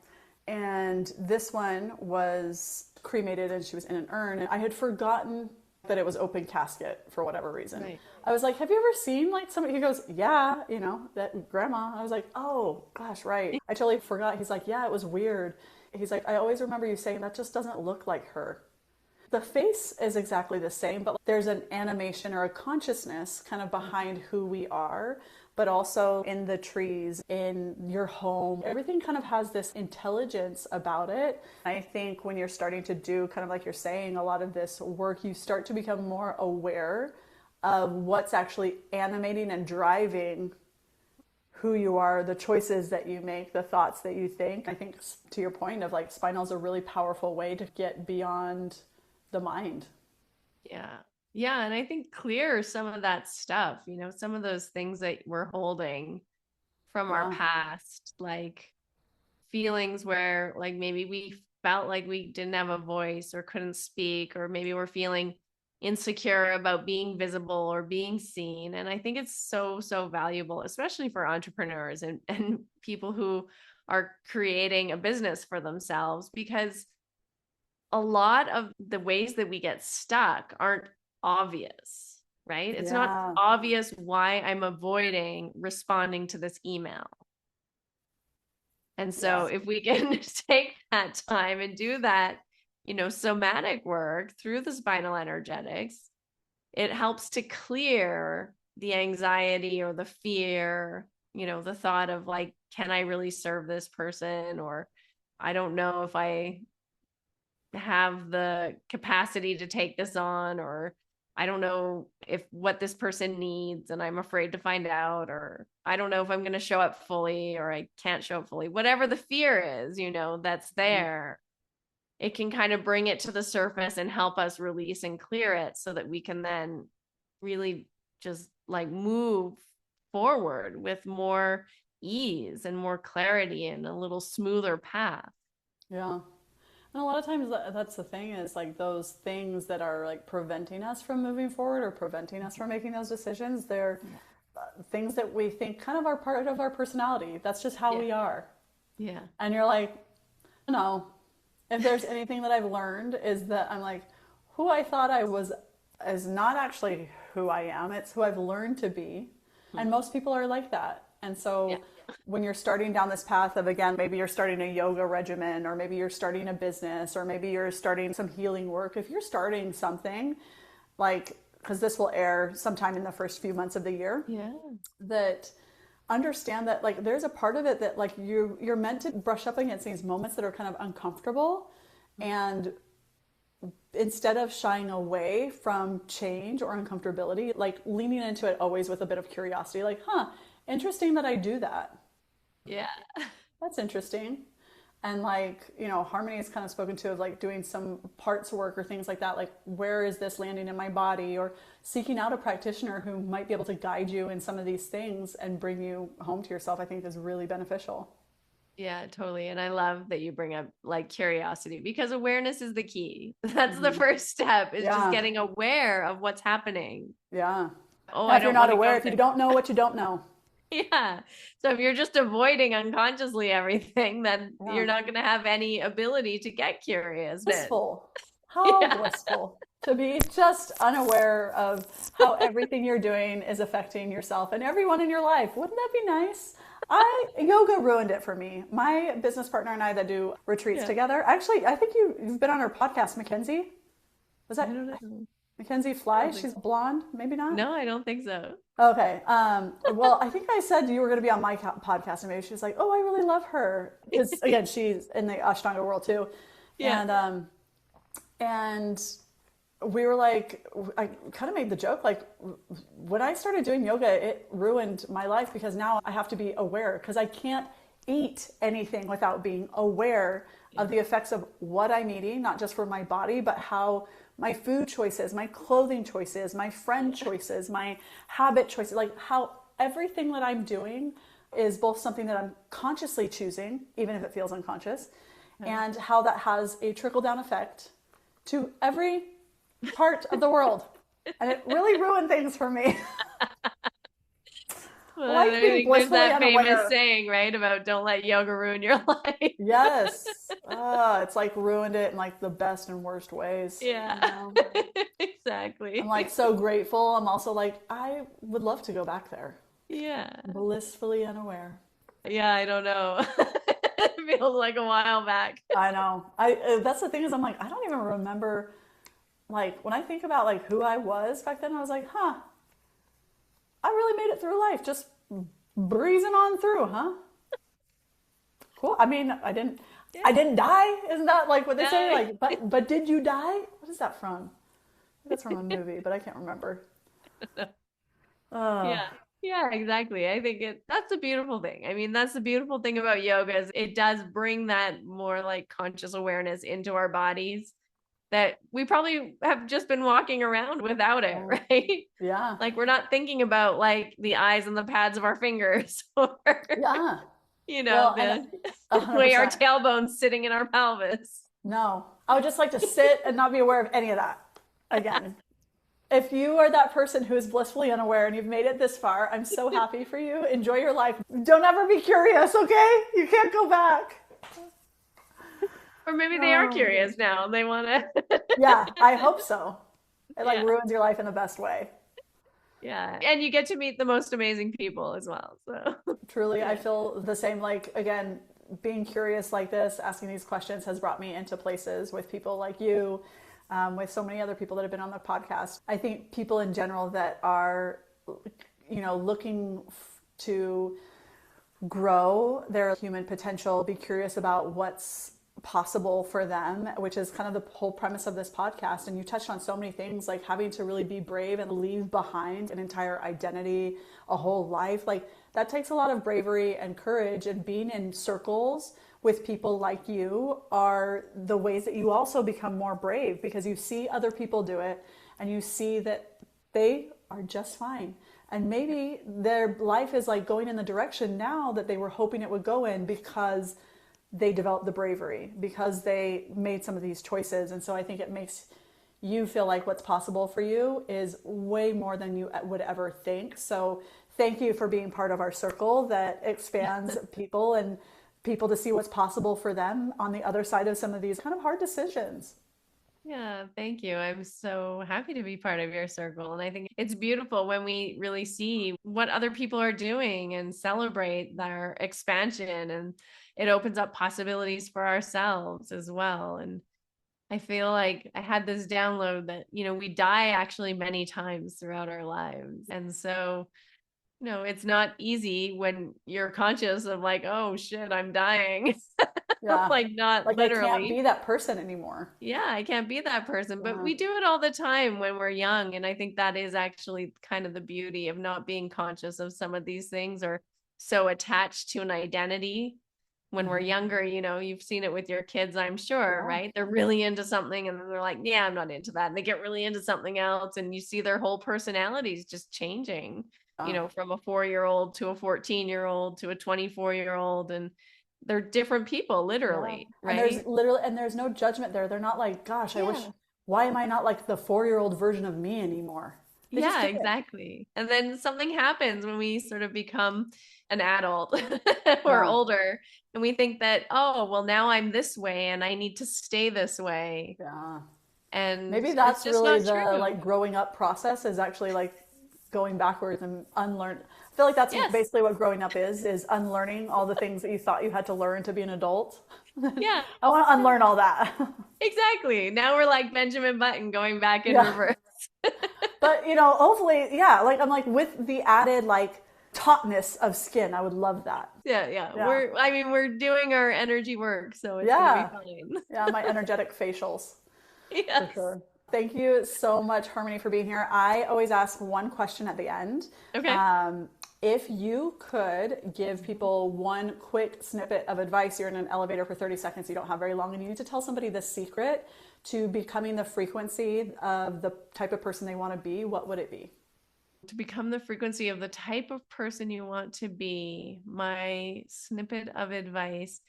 And this one was cremated and she was in an urn. And I had forgotten that it was open casket for whatever reason. Right. I was like, have you ever seen like somebody? He goes, yeah, that grandma. I was like, oh gosh, right. I totally forgot. He's like, yeah, it was weird. He's like, I always remember you saying that just doesn't look like her. The face is exactly the same, but there's an animation or a consciousness kind of behind who we are, but also in the trees, in your home. Everything kind of has this intelligence about it. I think when you're starting to do kind of like you're saying, a lot of this work, you start to become more aware of what's actually animating and driving who you are, the choices that you make, the thoughts that you think. I think to your point of like spinal is a really powerful way to get beyond the mind. Yeah. Yeah. And I think clear some of that stuff, some of those things that we're holding from our Yeah. past, like feelings where like maybe we felt like we didn't have a voice or couldn't speak, or maybe we're feeling insecure about being visible or being seen. And I think it's so, so valuable, especially for entrepreneurs and people who are creating a business for themselves, because a lot of the ways that we get stuck aren't obvious, right? It's not Yeah. obvious why I'm avoiding responding to this email. And so Yeah. if we can take that time and do that, somatic work through the spinal energetics, it helps to clear the anxiety or the fear, the thought of like, can I really serve this person? Or I don't know if I have the capacity to take this on, or I don't know if what this person needs and I'm afraid to find out, or I don't know if I'm going to show up fully or I can't show up fully. Whatever the fear is, that's there. It can kind of bring it to the surface and help us release and clear it so that we can then really just like move forward with more ease and more clarity and a little smoother path. Yeah. And a lot of times that's the thing is like those things that are like preventing us from moving forward or preventing us from making those decisions, they're things that we think kind of are part of our personality. That's just how Yeah. we are. Yeah. And you're like, no, if there's anything that I've learned is that I'm like, who I thought I was is not actually who I am. It's who I've learned to be. And most people are like that. And so Yeah. when you're starting down this path of, again, maybe you're starting a yoga regimen, or maybe you're starting a business, or maybe you're starting some healing work, if you're starting something like, because this will air sometime in the first few months of the year, Yeah. that understand that like there's a part of it that like you're meant to brush up against these moments that are kind of uncomfortable, and instead of shying away from change or uncomfortability, like leaning into it always with a bit of curiosity, like, interesting that I do that. Yeah. That's interesting. And like, Harmony is kind of spoken to of like doing some parts work or things like that. Like, where is this landing in my body? Or seeking out a practitioner who might be able to guide you in some of these things and bring you home to yourself, I think is really beneficial. Yeah, totally. And I love that you bring up like curiosity, because awareness is the key. That's the first step, is just Yeah. getting aware of what's happening. Yeah. Oh, Now, I if you're don't not want to aware, go if you there. don't know what you don't know. Yeah. So if you're just avoiding unconsciously everything, then Yeah. you're not going to have any ability to get curious then. Blissful. How Yeah. blissful to be just unaware of how everything you're doing is affecting yourself and everyone in your life. Wouldn't that be nice? Yoga ruined it for me. My business partner and I that do retreats Yeah. together. Actually, I think you've been on her podcast, Mackenzie. Was I that don't know. Mackenzie I Fly? don't think She's so. blonde, maybe not. No, I don't think so. Okay. Well, I think I said you were going to be on my podcast, and maybe she was like, "Oh, I really love her," because again, she's in the Ashtanga world too, Yeah. and we were like, I kind of made the joke like, when I started doing yoga, it ruined my life because now I have to be aware because I can't eat anything without being aware of the effects of what I'm eating, not just for my body, but how my food choices, my clothing choices, my friend choices, my habit choices, like how everything that I'm doing is both something that I'm consciously choosing, even if it feels unconscious, and how that has a trickle down effect to every part of the world. And it really ruined things for me. Well, Like I being think there's blissfully that famous unaware. saying, right, about don't let yoga ruin your life. Yes. It's like ruined it in like the best and worst ways. Yeah, I'm exactly. like so grateful. I'm also like, I would love to go back there. Yeah. Blissfully unaware. Yeah, I don't know. It feels like a while back. I know. That's the thing is I'm like, I don't even remember like when I think about like who I was back then, I was like, I really made it through life, just breezing on through, huh? Cool. I mean, I didn't die. Isn't that like what they say? Yeah. Like, but did you die? What is that from? That's from a movie, but I can't remember. Uh, Yeah. Yeah, exactly. I think that's a beautiful thing. I mean, that's the beautiful thing about yoga is it does bring that more like conscious awareness into our bodies that we probably have just been walking around without it, yeah. right? Yeah. Like we're not thinking about like the eyes and the pads of our fingers or Yeah. Well, and the way our 100%. tailbone's sitting in our pelvis. No, I would just like to sit and not be aware of any of that. Again, if you are that person who is blissfully unaware and you've made it this far, I'm so happy for you. Enjoy your life. Don't ever be curious, okay? You can't go back. Or maybe they are curious now. They want to. Yeah, I hope so. It like ruins your life in the best way. Yeah. And you get to meet the most amazing people as well. So, Truly, I yeah. feel the same. Like, again, being curious like this, asking these questions has brought me into places with people like you, with so many other people that have been on the podcast. I think people in general that are, looking to grow their human potential, be curious about what's possible for them, which is kind of the whole premise of this podcast. And you touched on so many things, like having to really be brave and leave behind an entire identity, a whole life. Like that takes a lot of bravery and courage, and being in circles with people like you are the ways that you also become more brave, because you see other people do it and you see that they are just fine. And maybe their life is like going in the direction now that they were hoping it would go in, because they developed the bravery, because they made some of these choices. And so I think it makes you feel like what's possible for you is way more than you would ever think. So thank you for being part of our circle that expands people and people to see what's possible for them on the other side of some of these kind of hard decisions. Yeah, thank you. I'm so happy to be part of your circle. And I think it's beautiful when we really see what other people are doing and celebrate their expansion, and it opens up possibilities for ourselves as well. And I feel like I had this download that, we die actually many times throughout our lives. And so, it's not easy when you're conscious of like, oh shit, I'm dying. Yeah. Like not Like I can't literally. be that person anymore. Yeah, I can't be that person, but Yeah. we do it all the time when we're young. And I think that is actually kind of the beauty of not being conscious of some of these things, or so attached to an identity when we're Mm-hmm. younger. You've seen it with your kids, I'm sure, Yeah. right? They're really into something and then they're like, yeah, I'm not into that. And they get really into something else. And you see their whole personalities just changing, Yeah. from a 4-year-old to a 14-year-old to a 24-year-old. And they're different people, Yeah. literally, And there's right? literally, and there's no judgment there. They're not like, gosh, I wish, Yeah. why am I not like the 4-year-old version of me anymore? They just Yeah, do it. exactly. And then something happens when we sort of become an adult or Yeah. older, and we think that, oh, well, now I'm this way and I need to stay this way. Yeah. And Maybe it's that's just really not the true. like growing up process, is actually like going backwards and unlearn. I feel like that's Yes. basically what growing up is unlearning all the things that you thought you had to learn to be an adult. Yeah. I want to Yeah. unlearn all that. Exactly. Now we're like Benjamin Button going back in Yeah. reverse. But hopefully, yeah, like I'm like with the added like tautness of skin, I would love that. Yeah, yeah. Yeah. We're doing our energy work, so it's gonna be Yeah. fine. Yeah, my energetic facials for Yes. sure. Thank you so much, Harmony, for being here. I always ask one question at the end. Okay. Um, if you could give people one quick snippet of advice, you're in an elevator for 30 seconds, you don't have very long, and you need to tell somebody the secret to becoming the frequency of the type of person they want to be, what would it be? To become the frequency of the type of person you want to be, my snippet of advice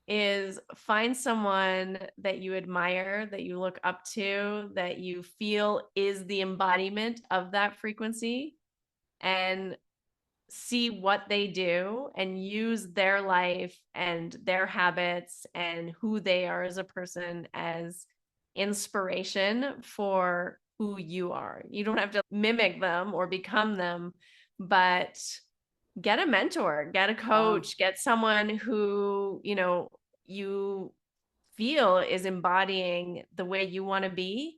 is find someone that you admire, that you look up to, that you feel is the embodiment of that frequency, and see what they do and use their life and their habits and who they are as a person as inspiration for who you are. You don't have to mimic them or become them, but get a mentor, get a Wow. coach, get someone who, you feel is embodying the way you want to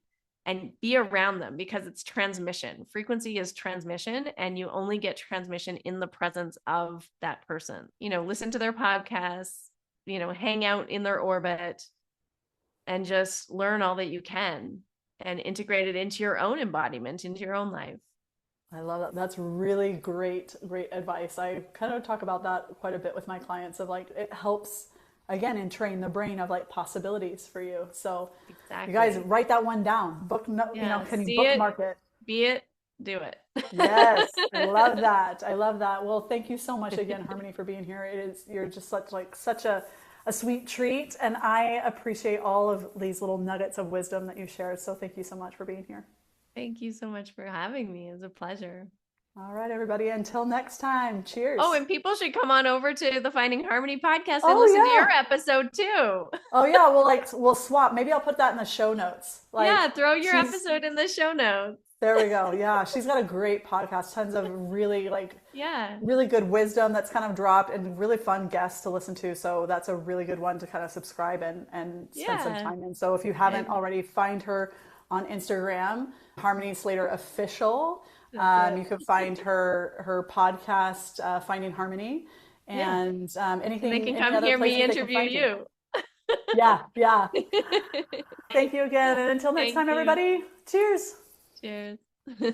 and be around them, because it's transmission. Frequency is transmission, and you only get transmission in the presence of that person. Listen to their podcasts, hang out in their orbit, and just learn all that you can and integrate it into your own embodiment, into your own life. I love that. That's really great, great advice. I kind of talk about that quite a bit with my clients of like, it helps again and train the brain of like possibilities for you. So you guys Exactly. write that one down. Yeah. Can you See it, bookmark it? be it, do it. Yes, I love that. I love that. Well, thank you so much again, Harmony, for being here. You're just such a sweet treat, and I appreciate all of these little nuggets of wisdom that you shared. So thank you so much for being here. Thank you so much for having me. It was a pleasure. All right, everybody. Until next time. Cheers. Oh, and people should come on over to the Finding Harmony podcast and Oh listen to your yeah. episode too. Oh yeah. We'll swap. Maybe I'll put that in the show notes. Yeah, Like throw your she's episode in the show notes. there we go. Yeah, she's got a great podcast. Tons of really Yeah. really good wisdom that's kind of dropped and really fun guests to listen to. So that's a really good one to kind of subscribe and spend some Yeah. time in. So if you haven't And already, find her on Instagram, Harmony Slater Official. that's You it. can find her podcast, Finding Harmony, Yeah. and And they anything, can any come other hear me places they can interview find you. you. Yeah, yeah. Thank you again. And until next Thank time, you. everybody, cheers. Cheers.